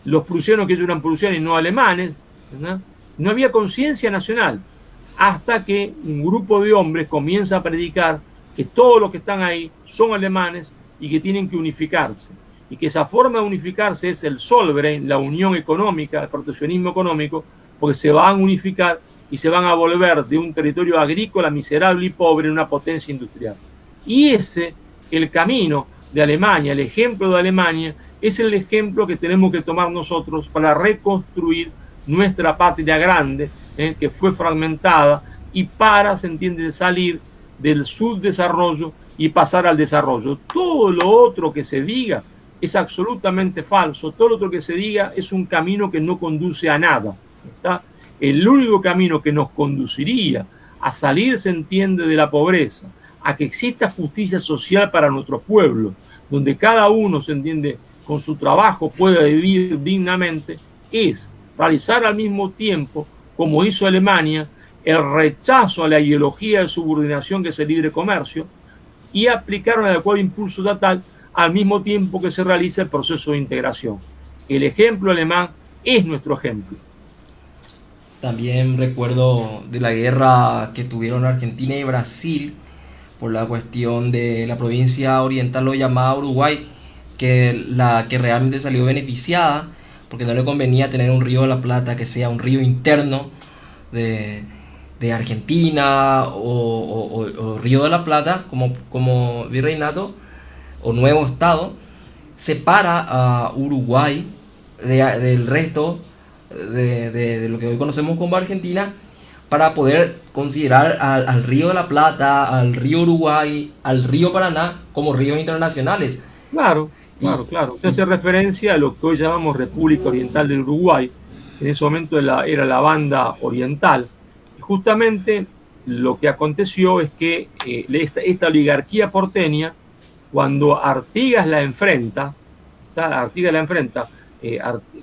S6: Los prusianos que ellos eran prusianos y no alemanes, ¿verdad? No había conciencia nacional, hasta que un grupo de hombres comienza a predicar que todos los que están ahí son alemanes y que tienen que unificarse. Y que esa forma de unificarse es el Zollverein, la unión económica, el proteccionismo económico, porque se van a unificar y se van a volver de un territorio agrícola miserable y pobre en una potencia industrial. Y ese, el camino de Alemania, el ejemplo de Alemania, es el ejemplo que tenemos que tomar nosotros para reconstruir nuestra patria grande, que fue fragmentada, y para, se entiende, salir del subdesarrollo y pasar al desarrollo. Todo lo otro que se diga es absolutamente falso, todo lo otro que se diga es un camino que no conduce a nada, ¿está? El único camino que nos conduciría a salir, se entiende, de la pobreza, a que exista justicia social para nuestro pueblo, donde cada uno, se entiende, con su trabajo pueda vivir dignamente, es realizar al mismo tiempo, como hizo Alemania, el rechazo a la ideología de subordinación que es el libre comercio y aplicar un adecuado impulso estatal al mismo tiempo que se realiza el proceso de integración. El ejemplo alemán es nuestro ejemplo.
S5: También recuerdo de la guerra que tuvieron Argentina y Brasil por la cuestión de la provincia oriental, lo llamada Uruguay, que realmente salió beneficiada porque no le convenía tener un río de la Plata que sea un río interno de Argentina o Río de la Plata como virreinato o nuevo estado. Separa a Uruguay del resto de lo que hoy conocemos como Argentina, para poder considerar al Río de la Plata, al Río Uruguay, al Río Paraná como ríos internacionales.
S6: Claro. Usted hace referencia a lo que hoy llamamos República Oriental del Uruguay. En ese momento era la banda oriental. Y justamente lo que aconteció es que esta oligarquía porteña, cuando Artigas la enfrenta,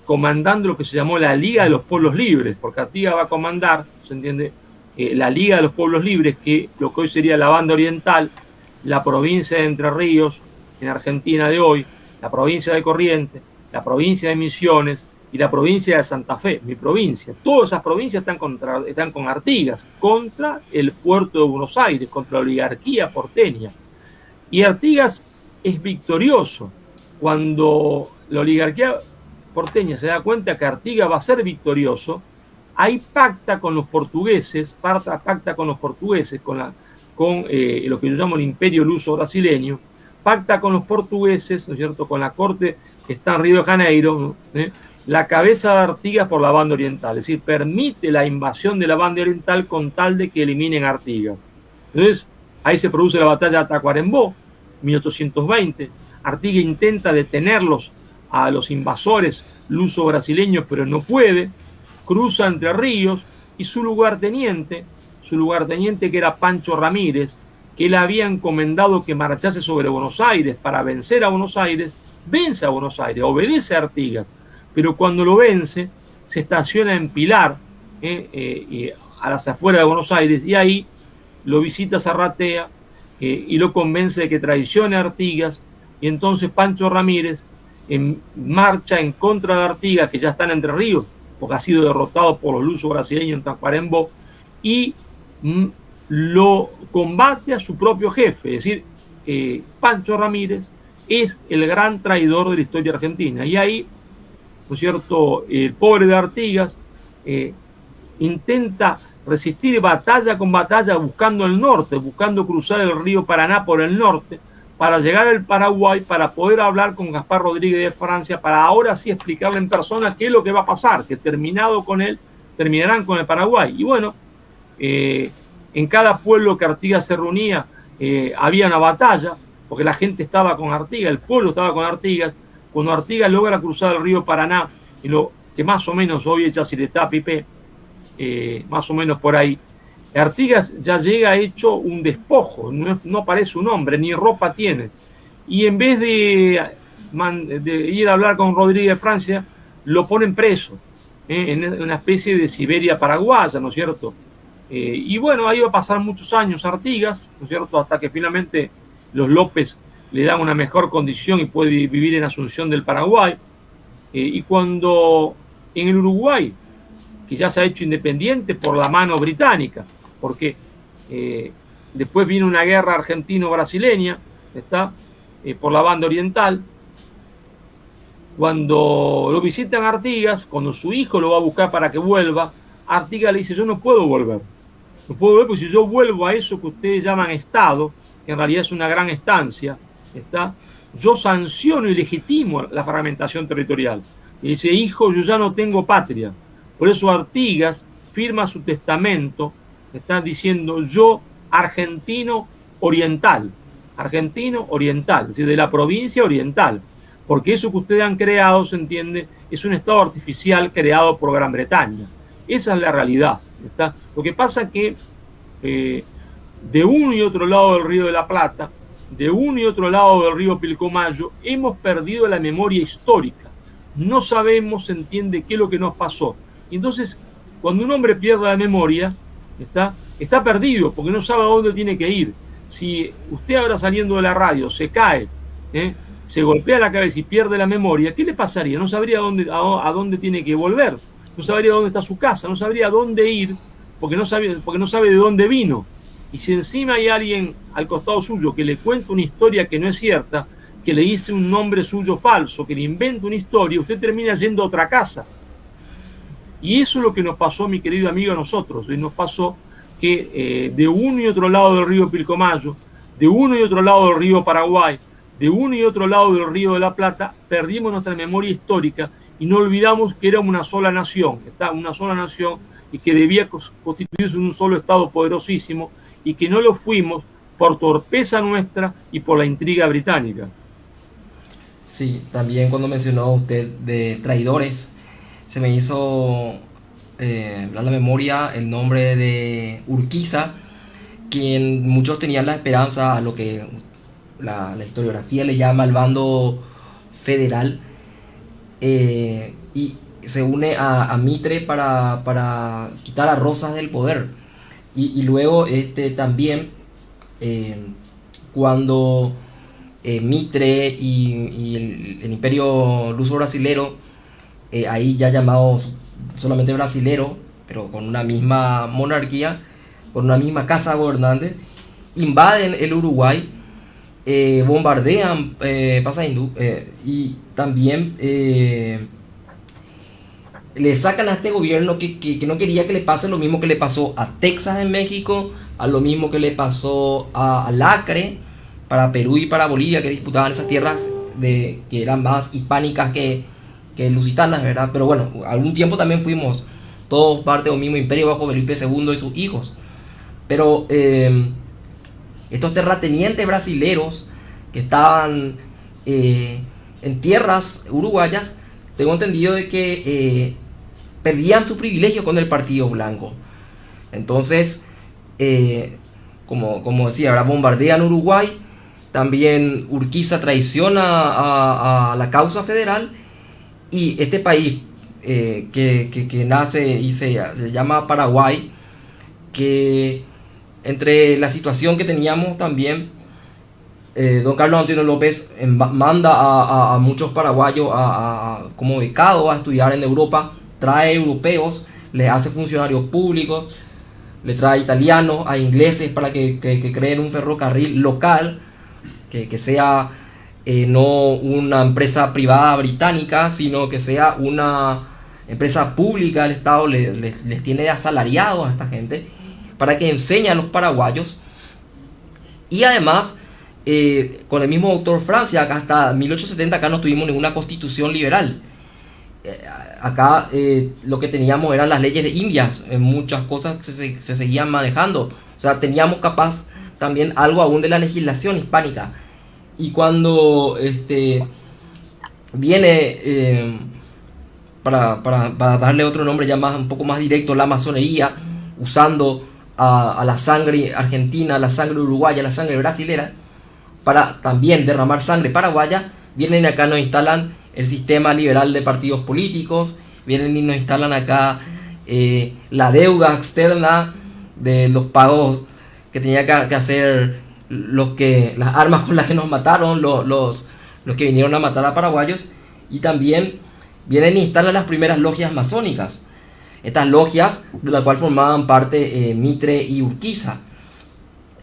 S6: comandando lo que se llamó la Liga de los Pueblos Libres, porque Artigas va a comandar, ¿se entiende?, la Liga de los Pueblos Libres, que lo que hoy sería la banda oriental, la provincia de Entre Ríos, en Argentina de hoy, la provincia de Corrientes, la provincia de Misiones y la provincia de Santa Fe, mi provincia. Todas esas provincias están con Artigas, contra el puerto de Buenos Aires, contra la oligarquía porteña. Y Artigas es victorioso. Cuando la oligarquía porteña se da cuenta que Artigas va a ser victorioso, ahí pacta con los portugueses, con lo que yo llamo el imperio luso brasileño, pacta con los portugueses, ¿no es cierto?, con la corte que está en Río de Janeiro, ¿no?, la cabeza de Artigas por la banda oriental, es decir, permite la invasión de la banda oriental con tal de que eliminen a Artigas. Entonces, ahí se produce la batalla de Tacuarembó, 1820. Artigas intenta detenerlos a los invasores luso-brasileños, pero no puede. Cruza Entre Ríos y su lugarteniente que era Pancho Ramírez, que él había encomendado que marchase sobre Buenos Aires para vencer a Buenos Aires, vence a Buenos Aires, obedece a Artigas, pero cuando lo vence, se estaciona en Pilar, a las afueras de Buenos Aires, y ahí lo visita Zarratea y lo convence de que traicione a Artigas, y entonces Pancho Ramírez marcha en contra de Artigas, que ya está en Entre Ríos, porque ha sido derrotado por los lusos brasileños en Tacuarembó, y lo combate a su propio jefe, es decir, Pancho Ramírez es el gran traidor de la historia argentina. Y ahí, ¿no es cierto?, el pobre de Artigas intenta resistir batalla con batalla buscando el norte, buscando cruzar el río Paraná por el norte, para llegar al Paraguay, para poder hablar con Gaspar Rodríguez de Francia, para ahora sí explicarle en persona qué es lo que va a pasar, que terminarán con el Paraguay. Y bueno, en cada pueblo que Artigas se reunía había una batalla, porque la gente estaba con Artigas, el pueblo estaba con Artigas. Cuando Artigas logra cruzar el río Paraná, y lo que más o menos hoy es Yacyretá, Pipé, más o menos por ahí, Artigas ya llega hecho un despojo, no parece un hombre, ni ropa tiene. Y en vez de ir a hablar con Rodríguez de Francia, lo ponen preso, en una especie de Siberia paraguaya, ¿no es cierto? Y bueno, ahí va a pasar muchos años Artigas, ¿no es cierto?, hasta que finalmente los López le dan una mejor condición y puede vivir en Asunción del Paraguay. Y cuando en el Uruguay, que ya se ha hecho independiente por la mano británica, porque después vino una guerra argentino-brasileña, ¿está? Por la banda oriental. Cuando lo visitan Artigas, cuando su hijo lo va a buscar para que vuelva, Artigas le dice: yo no puedo volver. No puedo volver porque si yo vuelvo a eso que ustedes llaman Estado, que en realidad es una gran estancia, ¿está? Yo sanciono y legitimo la fragmentación territorial. Y dice: hijo, yo ya no tengo patria. Por eso Artigas firma su testamento, está diciendo: yo, argentino oriental, es decir, de la provincia oriental, porque eso que ustedes han creado, se entiende, es un estado artificial creado por Gran Bretaña. Esa es la realidad, ¿está? Lo que pasa es que de uno y otro lado del Río de la Plata, de uno y otro lado del río Pilcomayo, hemos perdido la memoria histórica. No sabemos, se entiende, qué es lo que nos pasó. Entonces, cuando un hombre pierde la memoria, está perdido, porque no sabe a dónde tiene que ir. Si usted ahora saliendo de la radio se cae, se golpea la cabeza y pierde la memoria, ¿qué le pasaría? No sabría a dónde tiene que volver, no sabría dónde está su casa, no sabría a dónde ir, porque no sabe de dónde vino. Y si encima hay alguien al costado suyo que le cuenta una historia que no es cierta, que le dice un nombre suyo falso, que le inventa una historia, usted termina yendo a otra casa. Y eso es lo que nos pasó, mi querido amigo, a nosotros. Y nos pasó que de uno y otro lado del río Pilcomayo, de uno y otro lado del río Paraguay, de uno y otro lado del río de la Plata, perdimos nuestra memoria histórica y no olvidamos que éramos una sola nación, una sola nación, y que debía constituirse en un solo Estado poderosísimo, y que no lo fuimos por torpeza nuestra y por la intriga británica.
S5: Sí, también cuando mencionó usted de traidores, se me hizo a la memoria el nombre de Urquiza, quien muchos tenían la esperanza a lo que la historiografía le llama el bando federal, y se une a Mitre para quitar a Rosas del poder. Y luego también cuando Mitre y el imperio luso-brasilero, ahí ya llamado solamente brasilero, pero con una misma monarquía, con una misma casa gobernante, invaden el Uruguay, bombardean Paysandú, y también le sacan a este gobierno que no quería que le pase lo mismo que le pasó a Texas en México, a lo mismo que le pasó al Acre, para Perú y para Bolivia, que disputaban esas tierras que eran más hispánicas que lusitanas, ¿verdad? Pero bueno, algún tiempo también fuimos todos parte de un mismo imperio bajo Felipe II y sus hijos. Pero estos terratenientes brasileros que estaban en tierras uruguayas, tengo entendido de que perdían su privilegio con el Partido Blanco. Entonces, como decía, ahora bombardean Uruguay. También Urquiza traiciona a la causa federal, y este país que nace y se llama Paraguay, que entre la situación que teníamos también, don Carlos Antonio López manda a muchos paraguayos como becados a estudiar en Europa, trae europeos, les hace funcionarios públicos, le trae italianos a ingleses para que creen un ferrocarril local, que sea no una empresa privada británica, sino que sea una empresa pública del Estado. Les tiene de asalariados a esta gente para que enseñe a los paraguayos. Y además, con el mismo doctor Francia, hasta 1870 acá no tuvimos ninguna constitución liberal. Acá lo que teníamos eran las leyes de Indias, en muchas cosas que se seguían manejando. O sea, teníamos capaz también algo aún de la legislación hispánica. Y cuando viene, para darle otro nombre ya un poco más directo, la masonería, usando a la sangre argentina, a la sangre uruguaya, a la sangre brasilera, para también derramar sangre paraguaya, vienen acá, nos instalan el sistema liberal de partidos políticos, vienen y nos instalan acá la deuda externa de los pagos que tenía que hacer las armas con las que nos mataron los que vinieron a matar a paraguayos, y también vienen e instalan las primeras logias masónicas, estas logias de las cuales formaban parte Mitre y Urquiza.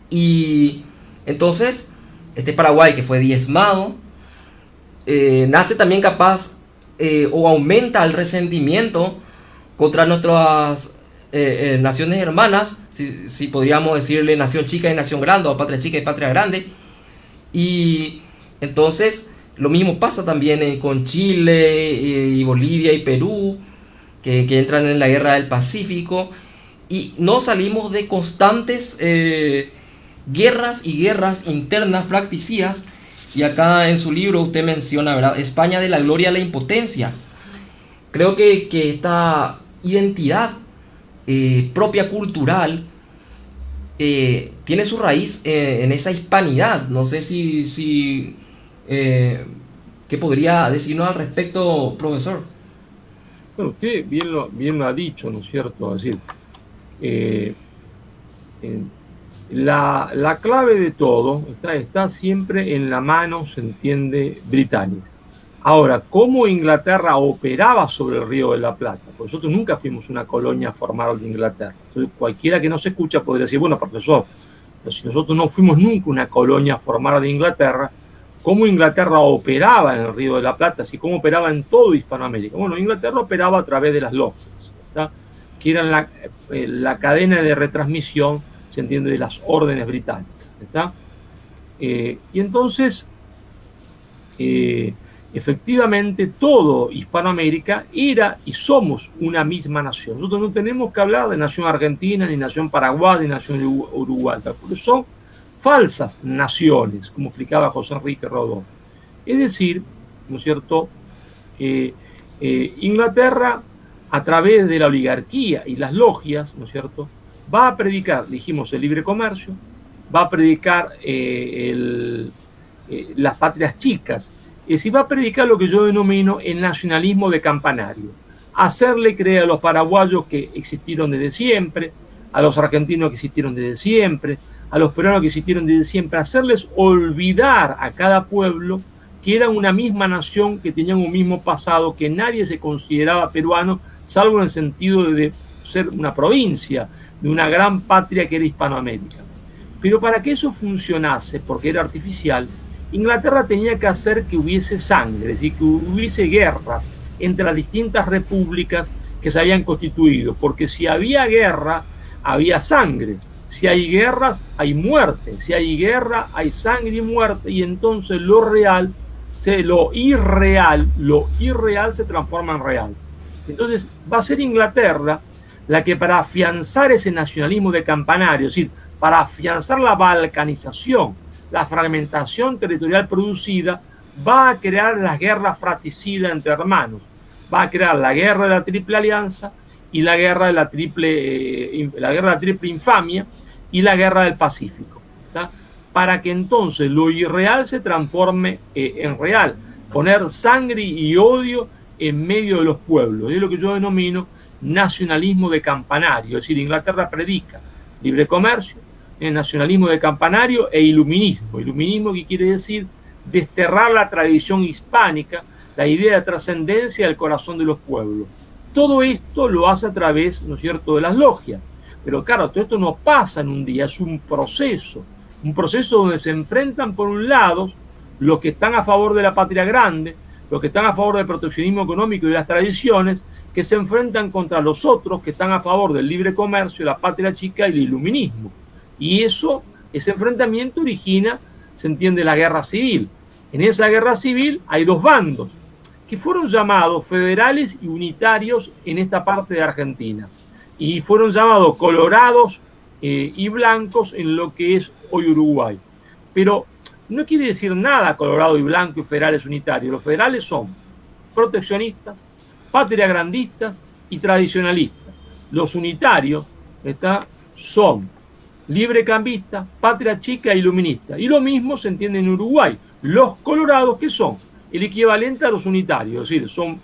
S5: Y entonces este Paraguay, que fue diezmado, nace también capaz o aumenta el resentimiento contra nuestras naciones hermanas, si podríamos decirle nación chica y nación grande, o patria chica y patria grande. Y entonces lo mismo pasa también con Chile y Bolivia y Perú, que entran en la guerra del Pacífico, y no salimos de constantes guerras y guerras internas fracticidas. Y acá en su libro usted menciona, ¿verdad?, España de la gloria a la impotencia. Creo que esta identidad propia cultural tiene su raíz en esa hispanidad. No sé si ¿qué podría decirnos al respecto, profesor?
S6: Bueno, usted bien lo ha dicho, ¿no es cierto? Es decir, la clave de todo está siempre en la mano, se entiende, británica. Ahora, ¿cómo Inglaterra operaba sobre el Río de la Plata? Porque nosotros nunca fuimos una colonia formada de Inglaterra. Entonces, cualquiera que nos escucha podría decir, bueno, profesor, pero si nosotros no fuimos nunca una colonia formada de Inglaterra, ¿cómo Inglaterra operaba en el Río de la Plata? Así como operaba en todo Hispanoamérica. Bueno, Inglaterra operaba a través de las logias, ¿verdad?, que eran la cadena de retransmisión, se entiende, de las órdenes británicas, ¿verdad? Y entonces, efectivamente, todo Hispanoamérica era y somos una misma nación. Nosotros no tenemos que hablar de nación argentina, ni nación paraguaya, ni nación uruguaya, porque son falsas naciones, como explicaba José Enrique Rodó. Es decir, ¿no es cierto?, Inglaterra, a través de la oligarquía y las logias, ¿no es cierto?, va a predicar, dijimos, el libre comercio, va a predicar las patrias chicas, es decir, va a predicar lo que yo denomino el nacionalismo de campanario, hacerle creer a los paraguayos que existieron desde siempre, a los argentinos que existieron desde siempre, a los peruanos que existieron desde siempre, hacerles olvidar a cada pueblo que eran una misma nación, que tenían un mismo pasado, que nadie se consideraba peruano, salvo en el sentido de ser una provincia de una gran patria que era Hispanoamérica. Pero para que eso funcionase, porque era artificial, Inglaterra tenía que hacer que hubiese sangre, es decir, que hubiese guerras entre las distintas repúblicas que se habían constituido, porque si había guerra, había sangre. Si hay guerras, hay muerte. Si hay guerra, hay sangre y muerte. Y entonces lo irreal se transforma en real. Entonces va a ser Inglaterra la que, para afianzar ese nacionalismo de campanario, es decir, para afianzar la balcanización, la fragmentación territorial producida, va a crear las guerras fratricidas entre hermanos. Va a crear la guerra de la Triple Alianza y la guerra de la triple infamia y la guerra del Pacífico, ¿tá?, para que entonces lo irreal se transforme en real, poner sangre y odio en medio de los pueblos. Es lo que yo denomino nacionalismo de campanario. Es decir, Inglaterra predica libre comercio, nacionalismo de campanario e iluminismo. Iluminismo, que quiere decir desterrar la tradición hispánica, la idea de trascendencia del corazón de los pueblos. Todo esto lo hace a través, ¿no es cierto?, de las logias. Pero claro, todo esto no pasa en un día, es un proceso donde se enfrentan, por un lado, los que están a favor de la patria grande, los que están a favor del proteccionismo económico y de las tradiciones, que se enfrentan contra los otros que están a favor del libre comercio, la patria chica y el iluminismo. Y ese enfrentamiento origina, se entiende, la guerra civil. En esa guerra civil hay dos bandos que fueron llamados federales y unitarios en esta parte de Argentina, y fueron llamados colorados y blancos en lo que es hoy Uruguay. Pero no quiere decir nada colorado y blanco y federales unitarios. Los federales son proteccionistas, patriagrandistas y tradicionalistas. Los unitarios son librecambistas, patria chica e iluministas. Y lo mismo se entiende en Uruguay. Los colorados, ¿qué son? El equivalente a los unitarios, es decir, son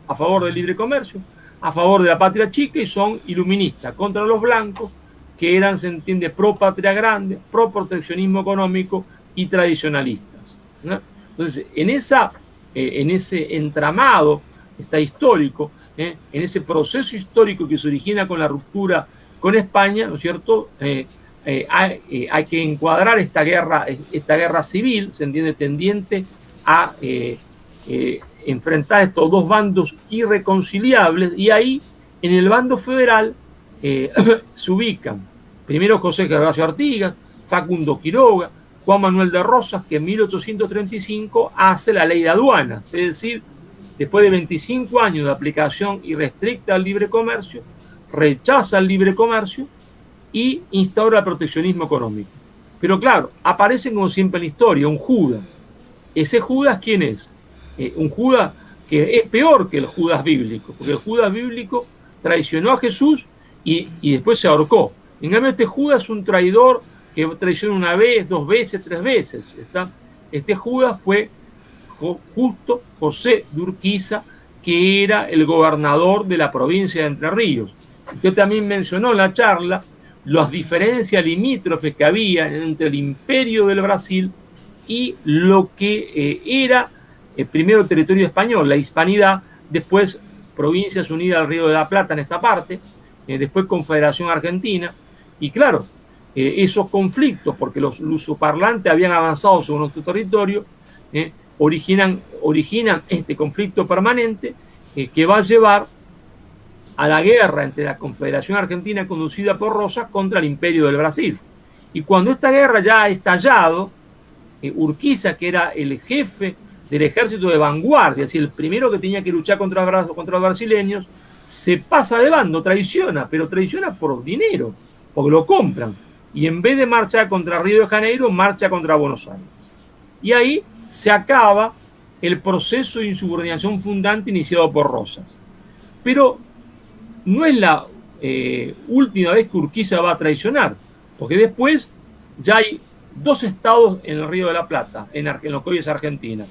S6: a favor del libre comercio, a favor de la patria chica y son iluministas contra los blancos, que eran, se entiende, pro patria grande, pro proteccionismo económico y tradicionalistas, ¿no? Entonces, en ese entramado está histórico, en ese proceso histórico que se origina con la ruptura con España, ¿no es cierto? Hay que encuadrar esta guerra civil, se entiende, tendiente a enfrentar estos dos bandos irreconciliables, y ahí en el bando federal se ubican primero José Gervasio Artigas, Facundo Quiroga, Juan Manuel de Rosas, que en 1835 hace la ley de aduanas, es decir, después de 25 años de aplicación irrestricta al libre comercio, rechaza el libre comercio y instaura el proteccionismo económico. Pero claro, aparece como siempre en la historia un Judas. ¿Ese Judas quién es? Un Judas que es peor que el Judas bíblico, porque el Judas bíblico traicionó a Jesús y después se ahorcó. En cambio, este Judas es un traidor que traiciona una vez, dos veces, tres veces. Este Judas fue justo José de Urquiza, que era el gobernador de la provincia de Entre Ríos. Usted también mencionó en la charla las diferencias limítrofes que había entre el imperio del Brasil y lo que era primero territorio español, la hispanidad, después Provincias Unidas del Río de la Plata en esta parte, después Confederación Argentina. Y claro, esos conflictos, porque los lusoparlantes habían avanzado sobre nuestro territorio, originan este conflicto permanente que va a llevar a la guerra entre la Confederación Argentina conducida por Rosas contra el Imperio del Brasil. Y cuando esta guerra ya ha estallado, Urquiza, que era el jefe del ejército de vanguardia, es decir, el primero que tenía que luchar contra los brasileños, se pasa de bando, traiciona, pero traiciona por dinero, porque lo compran. Y en vez de marchar contra Río de Janeiro, marcha contra Buenos Aires. Y ahí se acaba el proceso de insubordinación fundante iniciado por Rosas. Pero no es la última vez que Urquiza va a traicionar, porque después ya hay dos estados en el Río de la Plata, en lo que hoy es Argentina.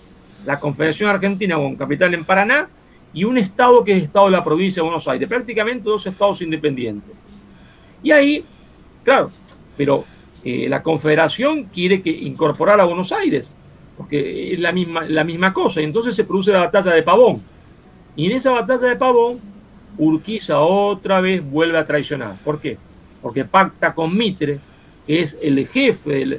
S6: La Confederación Argentina con capital en Paraná y un estado que es estado de la provincia de Buenos Aires, prácticamente dos estados independientes. Y ahí, claro, pero la Confederación quiere incorporar a Buenos Aires, porque es la misma cosa, y entonces se produce la batalla de Pavón. Y en esa batalla de Pavón, Urquiza otra vez vuelve a traicionar. ¿Por qué? Porque pacta con Mitre, que es el jefe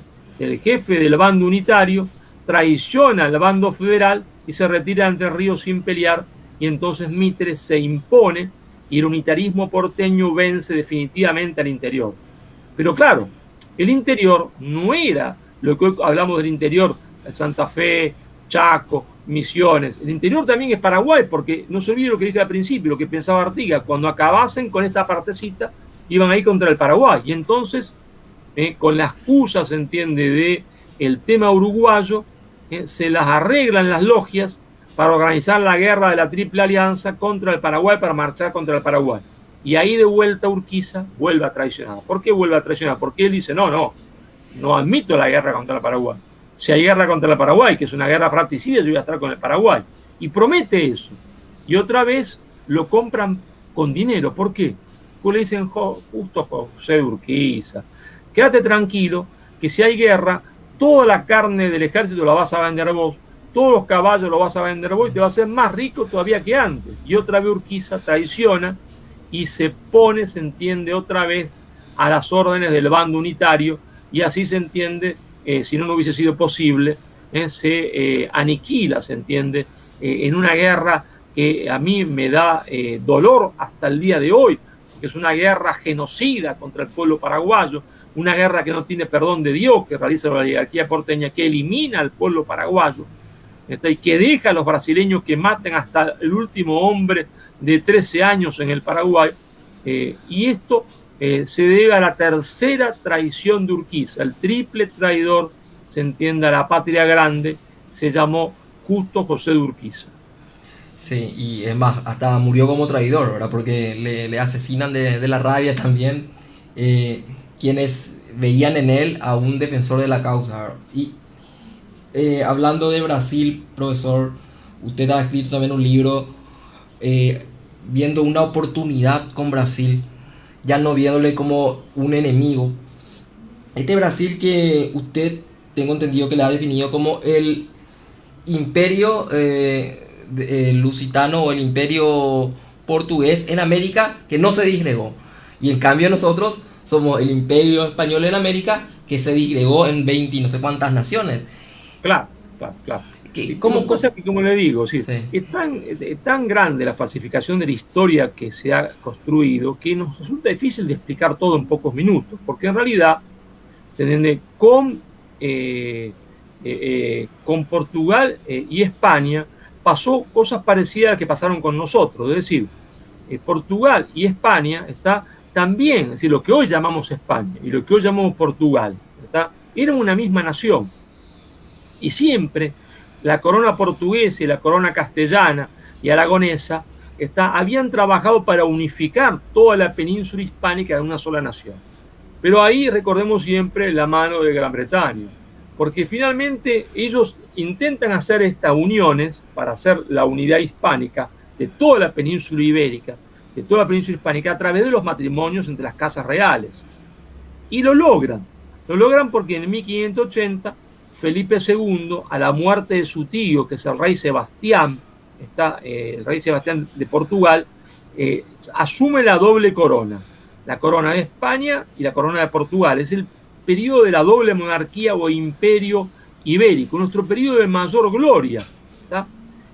S6: del bando unitario, traiciona al bando federal y se retira de Entre Ríos sin pelear, y entonces Mitre se impone y el unitarismo porteño vence definitivamente al interior. Pero claro, el interior no era lo que hoy hablamos del interior, Santa Fe, Chaco, Misiones. El interior también es Paraguay, porque no se olvide lo que dije al principio, lo que pensaba Artigas: cuando acabasen con esta partecita, iban a ir contra el Paraguay. Y entonces, con la excusa, se entiende, de el tema uruguayo, se las arreglan las logias para organizar la guerra de la Triple Alianza contra el Paraguay, para marchar contra el Paraguay. Y ahí de vuelta Urquiza vuelve a traicionar. ¿Por qué vuelve a traicionar? Porque él dice, no admito la guerra contra el Paraguay. Si hay guerra contra el Paraguay, que es una guerra fratricida, yo voy a estar con el Paraguay. Y promete eso. Y otra vez lo compran con dinero. ¿Por qué? Porque le dicen, justo José de Urquiza, quédate tranquilo, que si hay guerra, toda la carne del ejército la vas a vender vos, todos los caballos los vas a vender vos y te vas a hacer más rico todavía que antes. Y otra vez Urquiza traiciona y se pone, se entiende, otra vez a las órdenes del bando unitario, y así se entiende, si no hubiese sido posible, se aniquila, se entiende, en una guerra que a mí me da dolor hasta el día de hoy, porque es una guerra genocida contra el pueblo paraguayo, una guerra que no tiene perdón de Dios, que realiza la oligarquía porteña, que elimina al pueblo paraguayo, y que deja a los brasileños que maten hasta el último hombre de 13 años en el Paraguay. Y esto se debe a la tercera traición de Urquiza, el triple traidor, se entiende, a la patria grande, se llamó justo José de Urquiza.
S5: Sí, y es más, hasta murió como traidor, ¿verdad? Porque le asesinan de la rabia también, quienes veían en él a un defensor de la causa. Y hablando de Brasil, profesor, usted ha escrito también un libro viendo una oportunidad con Brasil, ya no viéndole como un enemigo. Este Brasil que usted, tengo entendido que le ha definido como el imperio lusitano o el imperio portugués en América que no se disgregó. Y en cambio nosotros somos el imperio español en América que se disgregó en 20 y no sé cuántas naciones.
S6: Claro. Como le digo, sí. Es tan grande la falsificación de la historia que se ha construido que nos resulta difícil de explicar todo en pocos minutos, porque en realidad se entiende con Portugal y España pasó cosas parecidas a las que pasaron con nosotros. Es decir, Portugal y España está también, es decir, lo que hoy llamamos España y lo que hoy llamamos Portugal, eran una misma nación. Y siempre la corona portuguesa y la corona castellana y aragonesa habían trabajado para unificar toda la península hispánica en una sola nación. Pero ahí recordemos siempre la mano de Gran Bretaña, porque finalmente ellos intentan hacer estas uniones para hacer la unidad hispánica de toda la península ibérica, de toda la península hispánica, a través de los matrimonios entre las casas reales. Y lo logran porque en 1580 Felipe II, a la muerte de su tío, que es el rey Sebastián, el rey Sebastián de Portugal, asume la doble corona, la corona de España y la corona de Portugal. Es el periodo de la doble monarquía o imperio ibérico, nuestro periodo de mayor gloria, ¿está?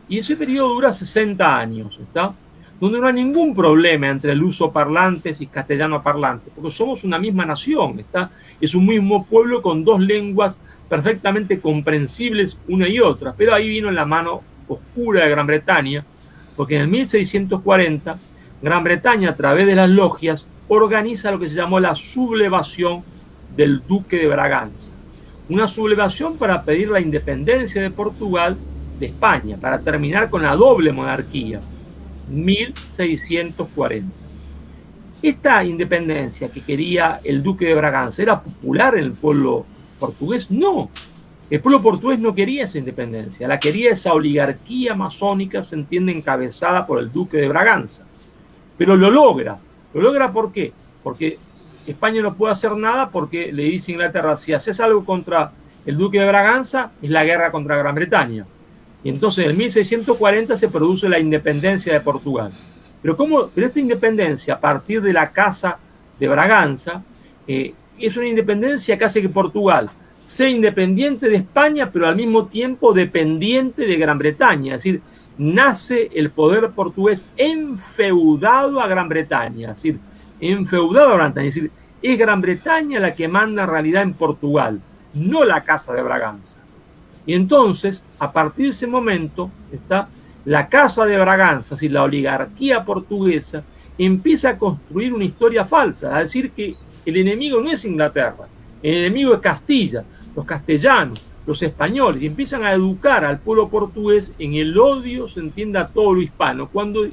S6: Y ese periodo dura 60 años, ¿está? Donde no hay ningún problema entre lusoparlantes y castellanoparlantes, porque somos una misma nación, ¿está? Es un mismo pueblo con dos lenguas perfectamente comprensibles una y otra, pero ahí vino la mano oscura de Gran Bretaña, porque en el 1640 Gran Bretaña, a través de las logias, organiza lo que se llamó la sublevación del duque de Braganza, una sublevación para pedir la independencia de Portugal de España, para terminar con la doble monarquía, 1640. Esta independencia que quería el duque de Braganza, ¿era popular en el pueblo portugués? No, el pueblo portugués no quería esa independencia, la quería esa oligarquía masónica, se entiende, encabezada por el duque de Braganza. Pero lo logra. ¿Por qué? Porque España no puede hacer nada, porque le dice a Inglaterra, si haces algo contra el duque de Braganza, es la guerra contra Gran Bretaña. Y entonces en 1640 se produce la independencia de Portugal. Pero esta independencia, a partir de la Casa de Braganza, es una independencia que hace que Portugal sea independiente de España, pero al mismo tiempo dependiente de Gran Bretaña. Es decir, nace el poder portugués enfeudado a Gran Bretaña. Es decir, enfeudado a Gran Bretaña. Es decir, es Gran Bretaña la que manda en realidad en Portugal, no la Casa de Braganza. Y entonces, a partir de ese momento, la Casa de Braganza, es decir, la oligarquía portuguesa, empieza a construir una historia falsa, a decir que el enemigo no es Inglaterra, el enemigo es Castilla, los castellanos, los españoles, y empiezan a educar al pueblo portugués en el odio, se entiende, a todo lo hispano, cuando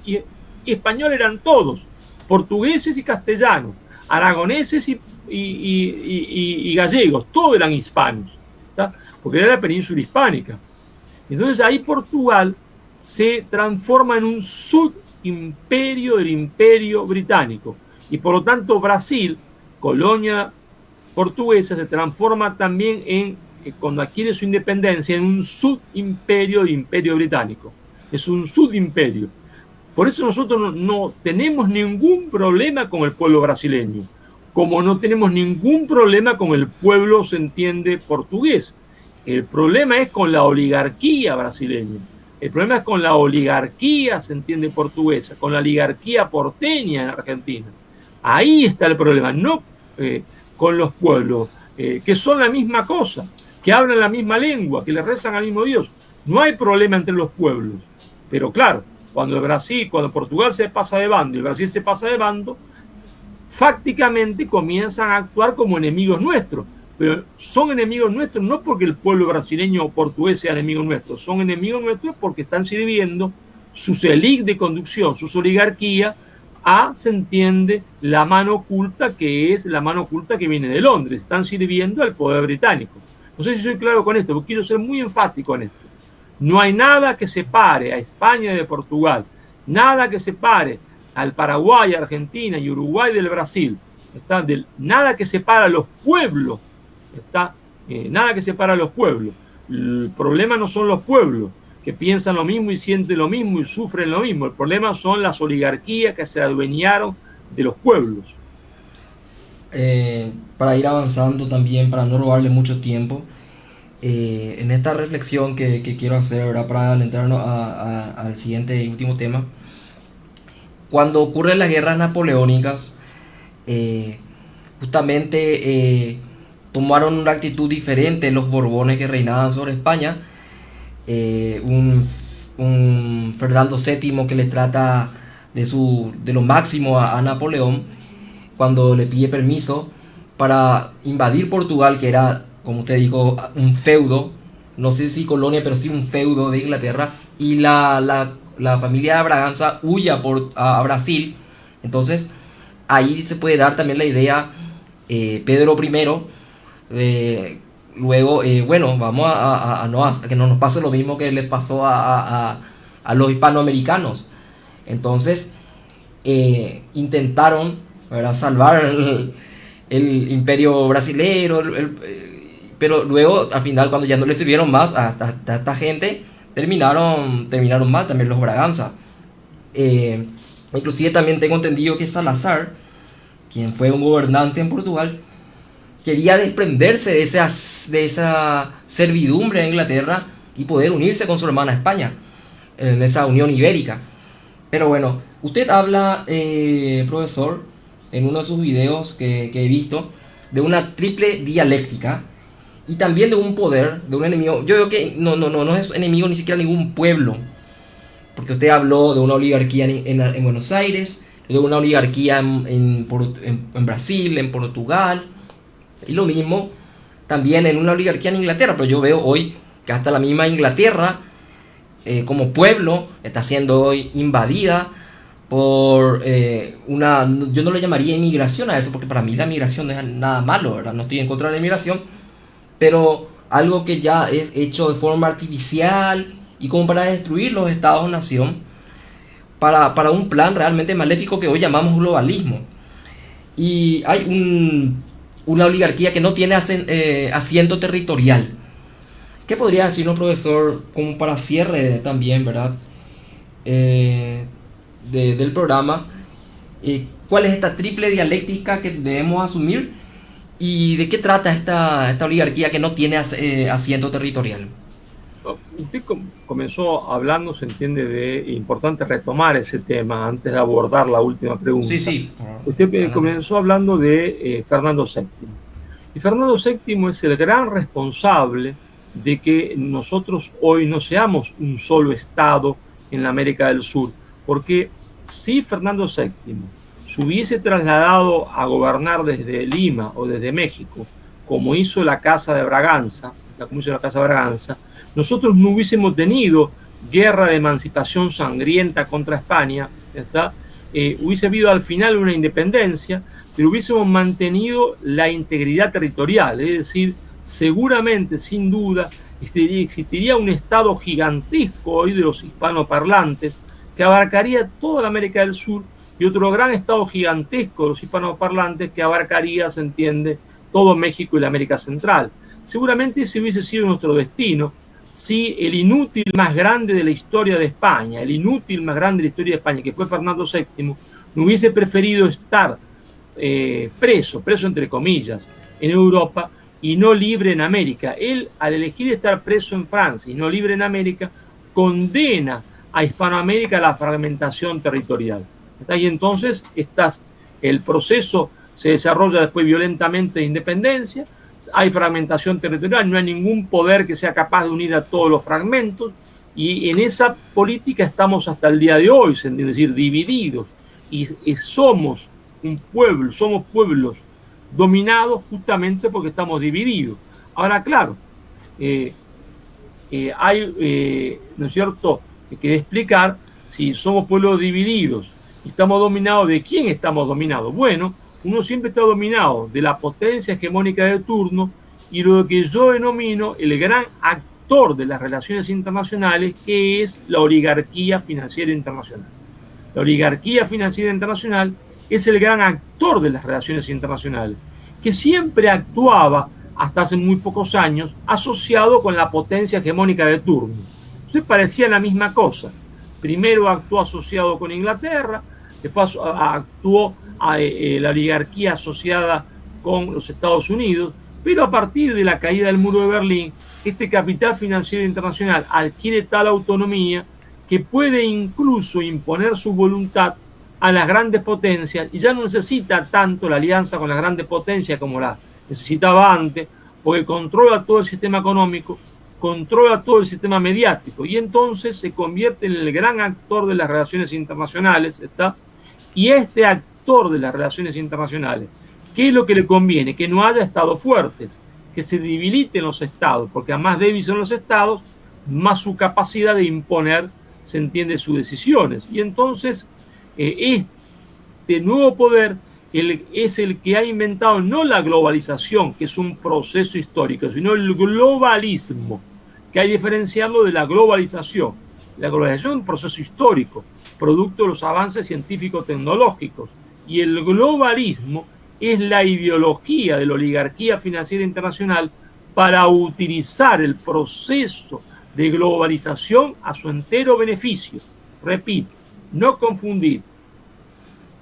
S6: españoles eran todos, portugueses y castellanos, aragoneses y gallegos, todos eran hispanos, ¿tá? Porque era la península hispánica. Entonces ahí Portugal se transforma en un subimperio del imperio británico, y por lo tanto Brasil, colonia portuguesa, se transforma también cuando adquiere su independencia, en un subimperio del imperio británico. Es un subimperio. Por eso nosotros no tenemos ningún problema con el pueblo brasileño, como no tenemos ningún problema con el pueblo, se entiende, portugués. El problema es con la oligarquía brasileña. El problema es con la oligarquía, se entiende, portuguesa, con la oligarquía porteña en Argentina. Ahí está el problema, no con los pueblos, que son la misma cosa, que hablan la misma lengua, que le rezan al mismo Dios. No hay problema entre los pueblos. Pero claro, cuando Portugal se pasa de bando y el Brasil se pasa de bando, fácticamente comienzan a actuar como enemigos nuestros. Pero son enemigos nuestros no porque el pueblo brasileño o portugués sea enemigo nuestro, son enemigos nuestros porque están sirviendo sus élites de conducción, sus oligarquías, se entiende, la mano oculta, que es la mano oculta que viene de Londres. Están sirviendo al poder británico. No sé si soy claro con esto, porque quiero ser muy enfático en esto. No hay nada que separe a España de Portugal, nada que separe al Paraguay, Argentina y Uruguay del Brasil. Nada que separa a los pueblos. Nada que separa a los pueblos. El problema no son los pueblos que piensan lo mismo y sienten lo mismo y sufren lo mismo. El problema son las oligarquías que se adueñaron de los pueblos.
S5: Para ir avanzando también, para no robarle mucho tiempo, en esta reflexión que quiero hacer, ¿verdad? Para adentrarnos al siguiente y último tema, cuando ocurren las guerras napoleónicas, justamente tomaron una actitud diferente los Borbones que reinaban sobre España. Un Fernando VII que le trata de lo máximo a Napoleón, cuando le pide permiso para invadir Portugal, que era, como usted dijo, un feudo, no sé si colonia, pero sí un feudo de Inglaterra, y la familia de Braganza huye a Brasil. Entonces ahí se puede dar también la idea, Pedro I, luego, bueno, vamos a que no nos pase lo mismo que les pasó a los hispanoamericanos. Entonces intentaron, ¿verdad?, salvar el imperio brasilero, pero luego al final, cuando ya no les sirvieron más a esta gente, terminaron mal también los Braganza. Inclusive también tengo entendido que Salazar, quien fue un gobernante en Portugal, quería desprenderse de esa servidumbre de Inglaterra y poder unirse con su hermana España en esa unión ibérica. Pero bueno, usted habla, profesor, en uno de sus videos que he visto, de una triple dialéctica y también de un poder, de un enemigo. Yo veo que no es enemigo ni siquiera ningún pueblo, porque usted habló de una oligarquía en Buenos Aires, de una oligarquía en Brasil, en Portugal, y lo mismo también en una oligarquía en Inglaterra. Pero yo veo hoy que hasta la misma Inglaterra, como pueblo, está siendo hoy invadida por yo no le llamaría inmigración a eso, porque para mí la migración no es nada malo, ¿verdad? No estoy en contra de la inmigración, pero algo que ya es hecho de forma artificial y como para destruir los estados-nación, para un plan realmente maléfico que hoy llamamos globalismo. Y hay una oligarquía que no tiene asiento territorial. ¿Qué podría decirnos, profesor, como para cierre también, ¿verdad?, del programa? ¿Cuál es esta triple dialéctica que debemos asumir? ¿Y de qué trata esta oligarquía que no tiene asiento territorial?
S6: Usted comenzó hablando, se entiende, de importante retomar ese tema antes de abordar la última pregunta.
S5: Sí.
S6: Usted comenzó hablando de Fernando VII. Y Fernando VII es el gran responsable de que nosotros hoy no seamos un solo estado en la América del Sur. Porque si Fernando VII se hubiese trasladado a gobernar desde Lima o desde México, como hizo la Casa de Braganza, nosotros no hubiésemos tenido guerra de emancipación sangrienta contra España, hubiese habido al final una independencia, pero hubiésemos mantenido la integridad territorial, es decir, seguramente, sin duda, existiría un estado gigantesco hoy de los hispanoparlantes que abarcaría toda la América del Sur, y otro gran estado gigantesco de los hispanoparlantes que abarcaría, se entiende, todo México y la América Central. Seguramente ese hubiese sido nuestro destino si el inútil más grande de la historia de España, que fue Fernando VII, no hubiese preferido estar preso entre comillas, en Europa y no libre en América. Él, al elegir estar preso en Francia y no libre en América, condena a Hispanoamérica a la fragmentación territorial. Y entonces el proceso se desarrolla después violentamente de independencia, hay fragmentación territorial, no hay ningún poder que sea capaz de unir a todos los fragmentos, y en esa política estamos hasta el día de hoy, es decir, divididos, y somos un pueblo, somos pueblos dominados justamente porque estamos divididos. Ahora, claro, hay, ¿no es cierto?, que explicar si somos pueblos divididos Estamos dominados. ¿De quién estamos dominados? Bueno, uno siempre está dominado de la potencia hegemónica de turno y lo que yo denomino el gran actor de las relaciones internacionales, que es la oligarquía financiera internacional. La oligarquía financiera internacional es el gran actor de las relaciones internacionales, que siempre actuaba hasta hace muy pocos años asociado con la potencia hegemónica de turno. Entonces parecía la misma cosa. Primero actuó asociado con Inglaterra, después actuó la oligarquía asociada con los Estados Unidos, pero a partir de la caída del muro de Berlín, este capital financiero internacional adquiere tal autonomía que puede incluso imponer su voluntad a las grandes potencias y ya no necesita tanto la alianza con las grandes potencias como la necesitaba antes, porque controla todo el sistema económico, controla todo el sistema mediático y entonces se convierte en el gran actor de las relaciones internacionales, ¿está? Y este actor de las relaciones internacionales, ¿qué es lo que le conviene? Que no haya estados fuertes, que se debiliten los estados, porque a más débiles son los estados, más su capacidad de imponer, se entiende, sus decisiones. Y entonces este nuevo poder es el que ha inventado no la globalización, que es un proceso histórico, sino el globalismo, que hay que diferenciarlo de la globalización. La globalización es un proceso histórico, producto de los avances científico-tecnológicos, y el globalismo es la ideología de la oligarquía financiera internacional para utilizar el proceso de globalización a su entero beneficio. Repito, no confundir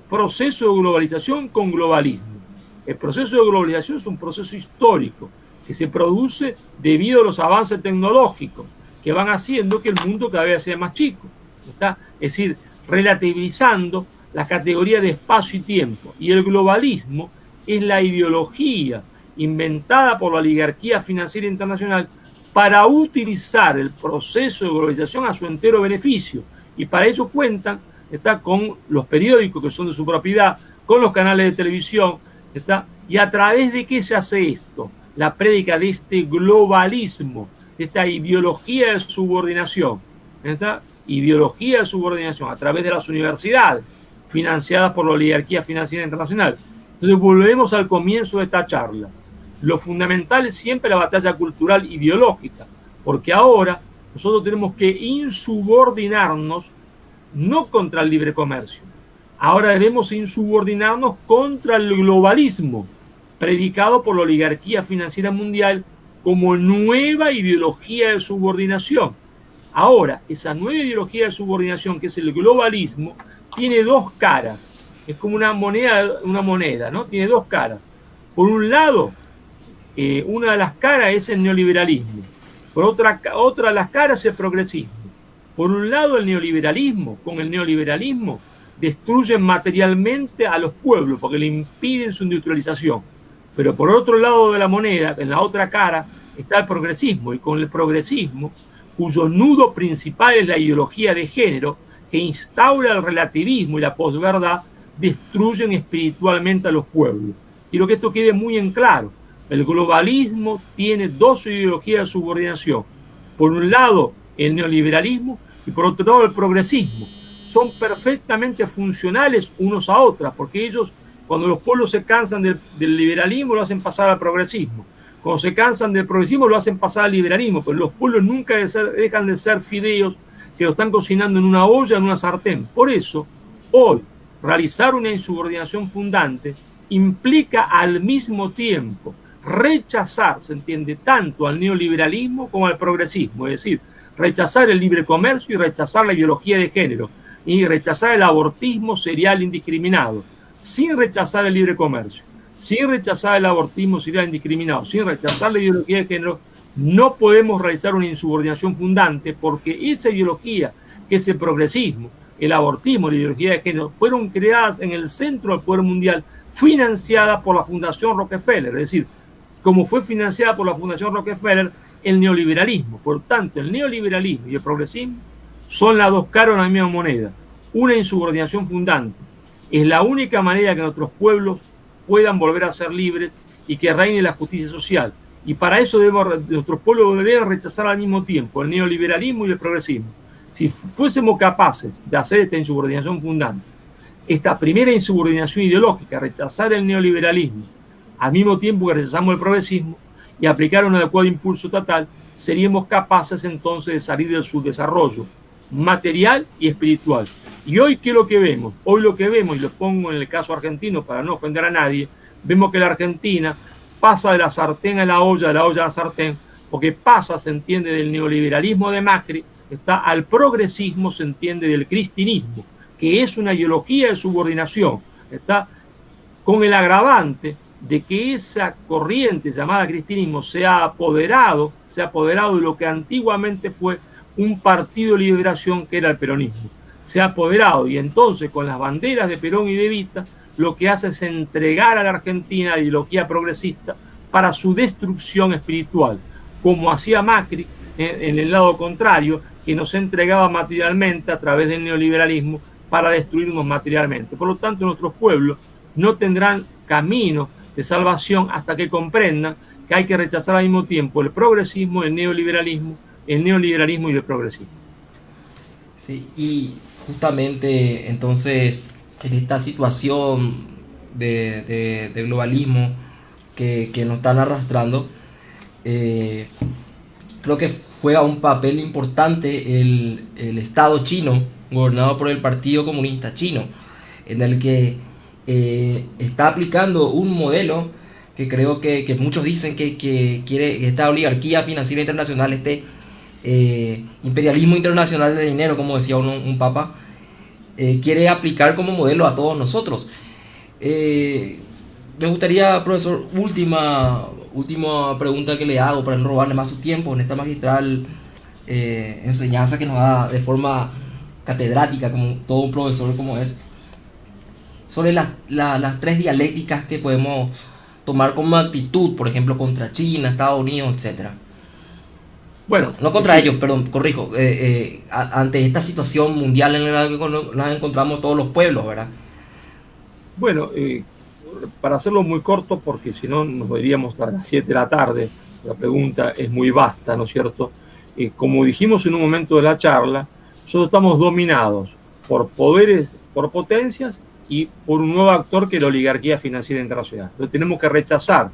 S6: proceso de globalización con globalismo. El proceso de globalización es un proceso histórico que se produce debido a los avances tecnológicos que van haciendo que el mundo cada vez sea más chico, ¿está? Es decir, relativizando la categoría de espacio y tiempo. Y el globalismo es la ideología inventada por la oligarquía financiera internacional para utilizar el proceso de globalización a su entero beneficio. Y para eso cuentan, ¿está?, con los periódicos que son de su propiedad, con los canales de televisión, ¿está? ¿Y a través de qué se hace esto? La prédica de este globalismo, de esta ideología de subordinación, ¿está? Ideología de subordinación a través de las universidades financiadas por la oligarquía financiera internacional. Entonces volvemos al comienzo de esta charla. Lo fundamental es siempre la batalla cultural ideológica, porque ahora nosotros tenemos que insubordinarnos no contra el libre comercio. Ahora debemos insubordinarnos contra el globalismo, predicado por la oligarquía financiera mundial como nueva ideología de subordinación. Ahora, esa nueva ideología de subordinación, que es el globalismo, tiene dos caras. Es como una moneda, ¿no? Tiene dos caras. Por un lado, una de las caras es el neoliberalismo. Por otra de las caras es el progresismo. Por un lado, el neoliberalismo. Con el neoliberalismo destruyen materialmente a los pueblos porque le impiden su industrialización. Pero por otro lado de la moneda, en la otra cara, está el progresismo. Y con el progresismo, cuyo nudo principal es la ideología de género, que instaura el relativismo y la posverdad, destruyen espiritualmente a los pueblos. Quiero que esto quede muy en claro. El globalismo tiene dos ideologías de subordinación. Por un lado, el neoliberalismo y por otro lado, el progresismo. Son perfectamente funcionales unos a otras, porque ellos, cuando los pueblos se cansan del liberalismo, lo hacen pasar al progresismo. Cuando se cansan del progresismo, lo hacen pasar al liberalismo. Pero los pueblos nunca dejan de ser fideos que lo están cocinando en una olla, en una sartén. Por eso, hoy, realizar una insubordinación fundante implica al mismo tiempo rechazar, se entiende, tanto al neoliberalismo como al progresismo, es decir, rechazar el libre comercio y rechazar la ideología de género y rechazar el abortismo serial indiscriminado, sin rechazar el libre comercio, sin rechazar el abortismo serial indiscriminado, sin rechazar la ideología de género. No podemos realizar una insubordinación fundante, porque esa ideología, que es el progresismo, el abortismo, la ideología de género, fueron creadas en el centro del poder mundial, financiada por la Fundación Rockefeller, es decir, como fue financiada por la Fundación Rockefeller el neoliberalismo. Por tanto, el neoliberalismo y el progresismo son las dos caras de la misma moneda. Una insubordinación fundante. Es la única manera que nuestros pueblos puedan volver a ser libres y que reine la justicia social. Y para eso nuestros pueblos deben rechazar al mismo tiempo el neoliberalismo y el progresismo. Si fuésemos capaces de hacer esta insubordinación fundante, esta primera insubordinación ideológica, rechazar el neoliberalismo, al mismo tiempo que rechazamos el progresismo y aplicar un adecuado impulso estatal, seríamos capaces entonces de salir del subdesarrollo material y espiritual. Y hoy, ¿qué es lo que vemos? Hoy lo que vemos, y lo pongo en el caso argentino para no ofender a nadie, vemos que la Argentina pasa de la sartén a la olla, de la olla a la sartén, porque pasa, se entiende, del neoliberalismo de Macri, está al progresismo, se entiende, del cristinismo, que es una ideología de subordinación, está con el agravante de que esa corriente llamada cristinismo se ha apoderado de lo que antiguamente fue un partido de liberación que era el peronismo. Se ha apoderado y entonces con las banderas de Perón y de Evita lo que hace es entregar a la Argentina la ideología progresista para su destrucción espiritual, como hacía Macri en el lado contrario, que nos entregaba materialmente a través del neoliberalismo para destruirnos materialmente. Por lo tanto, nuestros pueblos no tendrán camino de salvación hasta que comprendan que hay que rechazar al mismo tiempo el progresismo, el neoliberalismo y el progresismo.
S5: Sí, y justamente entonces en esta situación de globalismo que nos están arrastrando, creo que juega un papel importante el Estado chino, gobernado por el Partido Comunista Chino, en el que está aplicando un modelo que creo que muchos dicen que quiere esta oligarquía financiera internacional, este imperialismo internacional de dinero, como decía un papa, quiere aplicar como modelo a todos nosotros. Me gustaría, profesor, última pregunta que le hago para no robarle más su tiempo en esta magistral enseñanza que nos da de forma catedrática, como todo un profesor como es, sobre las tres dialécticas que podemos tomar como actitud, por ejemplo, contra China, Estados Unidos, etcétera.
S6: Bueno,
S5: no contra ellos, perdón, corrijo, ante esta situación mundial en la que nos encontramos todos los pueblos, ¿verdad?
S6: Bueno, para hacerlo muy corto, porque si no nos iríamos a las 7 de la tarde, la pregunta es muy vasta, ¿no es cierto? Como dijimos en un momento de la charla, nosotros estamos dominados por poderes, por potencias y por un nuevo actor que es la oligarquía financiera internacional. Entonces tenemos que rechazar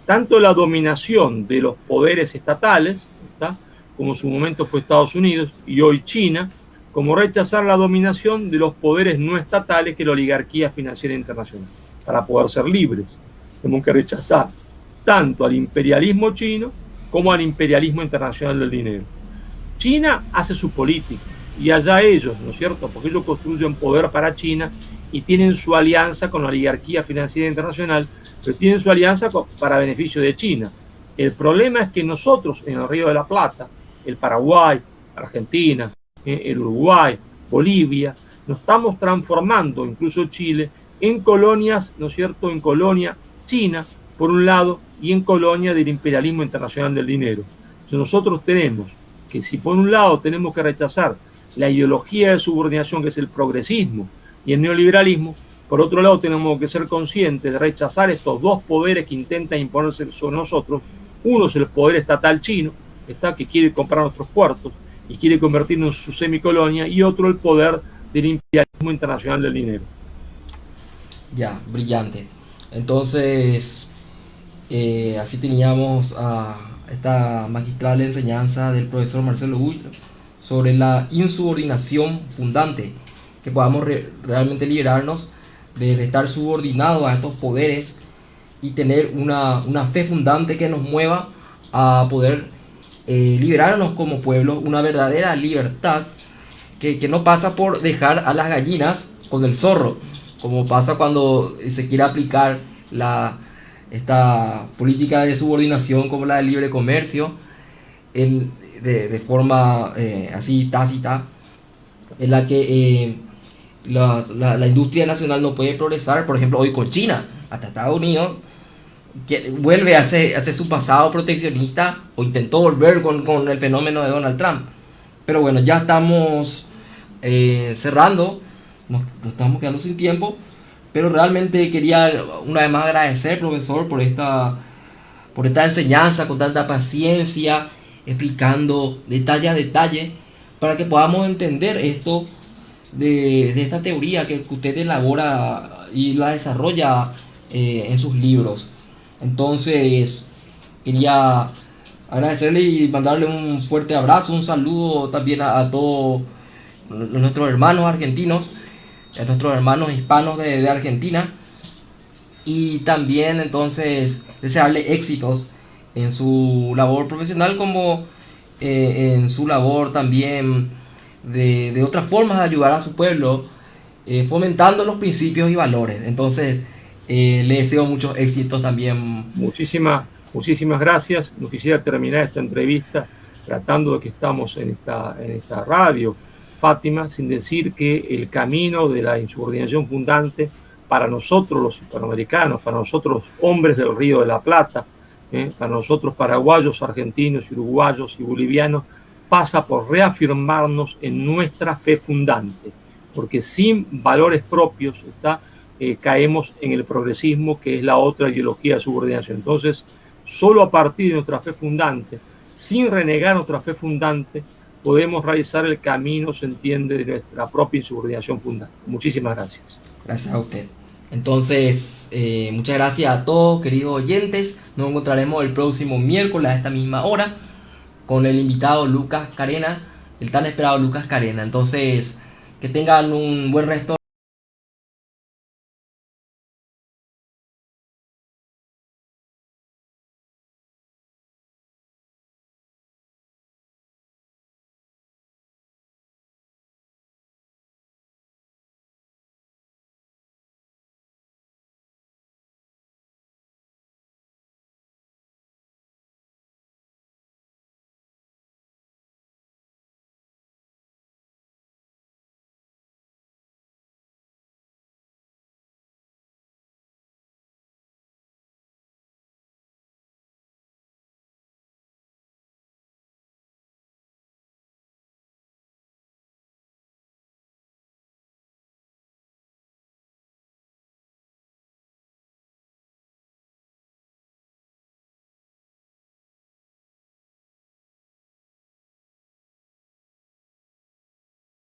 S6: tanto la dominación de los poderes estatales, ¿está?, como en su momento fue Estados Unidos y hoy China, como rechazar la dominación de los poderes no estatales que es la oligarquía financiera internacional. Para poder ser libres, tenemos que rechazar tanto al imperialismo chino como al imperialismo internacional del dinero. China hace su política y allá ellos, ¿no es cierto?, porque ellos construyen poder para China y tienen su alianza con la oligarquía financiera internacional, pero tienen su alianza para beneficio de China. El problema es que nosotros en el Río de la Plata, el Paraguay, Argentina, el Uruguay, Bolivia, nos estamos transformando, incluso Chile, en colonias, ¿no es cierto?, en colonia china, por un lado, y en colonia del imperialismo internacional del dinero. Entonces nosotros tenemos que, si por un lado tenemos que rechazar la ideología de subordinación, que es el progresismo y el neoliberalismo, por otro lado tenemos que ser conscientes de rechazar estos dos poderes que intentan imponerse sobre nosotros. Uno es el poder estatal chino, que quiere comprar nuestros puertos y quiere convertirnos en su semicolonia, y otro el poder del imperialismo internacional del dinero.
S5: Ya, brillante. Entonces, así teníamos esta magistral enseñanza del profesor Marcelo Uy sobre la insubordinación fundante, que podamos realmente liberarnos de estar subordinados a estos poderes y tener una fe fundante que nos mueva a poder liberarnos como pueblo, una verdadera libertad que no pasa por dejar a las gallinas con el zorro, como pasa cuando se quiere aplicar esta política de subordinación como la de libre comercio de forma así tácita, en la que la industria nacional no puede progresar. Por ejemplo, hoy con China, hasta Estados Unidos que vuelve a hacer su pasado proteccionista, o intentó volver con el fenómeno de Donald Trump. Pero bueno, ya estamos cerrando, nos estamos quedando sin tiempo, pero realmente quería una vez más agradecer, profesor, por esta enseñanza con tanta paciencia, explicando detalle a detalle, para que podamos entender esto de esta teoría que usted elabora y la desarrolla en sus libros. Entonces, quería agradecerle y mandarle un fuerte abrazo, un saludo también a todos nuestros hermanos argentinos, a nuestros hermanos hispanos de Argentina, y también entonces desearle éxitos en su labor profesional como en su labor también de otras formas de ayudar a su pueblo, fomentando los principios y valores. Entonces, le deseo muchos éxitos también.
S6: Muchísimas gracias. No quisiera terminar esta entrevista tratando de que estamos en esta radio, Fátima, sin decir que el camino de la insubordinación fundante para nosotros los hispanoamericanos, para nosotros los hombres del Río de la Plata, para nosotros paraguayos, argentinos, uruguayos y bolivianos, pasa por reafirmarnos en nuestra fe fundante, porque sin valores propios caemos en el progresismo, que es la otra ideología de subordinación. Entonces, solo a partir de nuestra fe fundante, sin renegar nuestra fe fundante, podemos realizar el camino, se entiende, de nuestra propia insubordinación fundante. Muchísimas gracias.
S5: Gracias a usted. Entonces, muchas gracias a todos, queridos oyentes. Nos encontraremos el próximo miércoles a esta misma hora con el invitado Lucas Carena, el tan esperado Lucas Carena. Entonces, que tengan un buen resto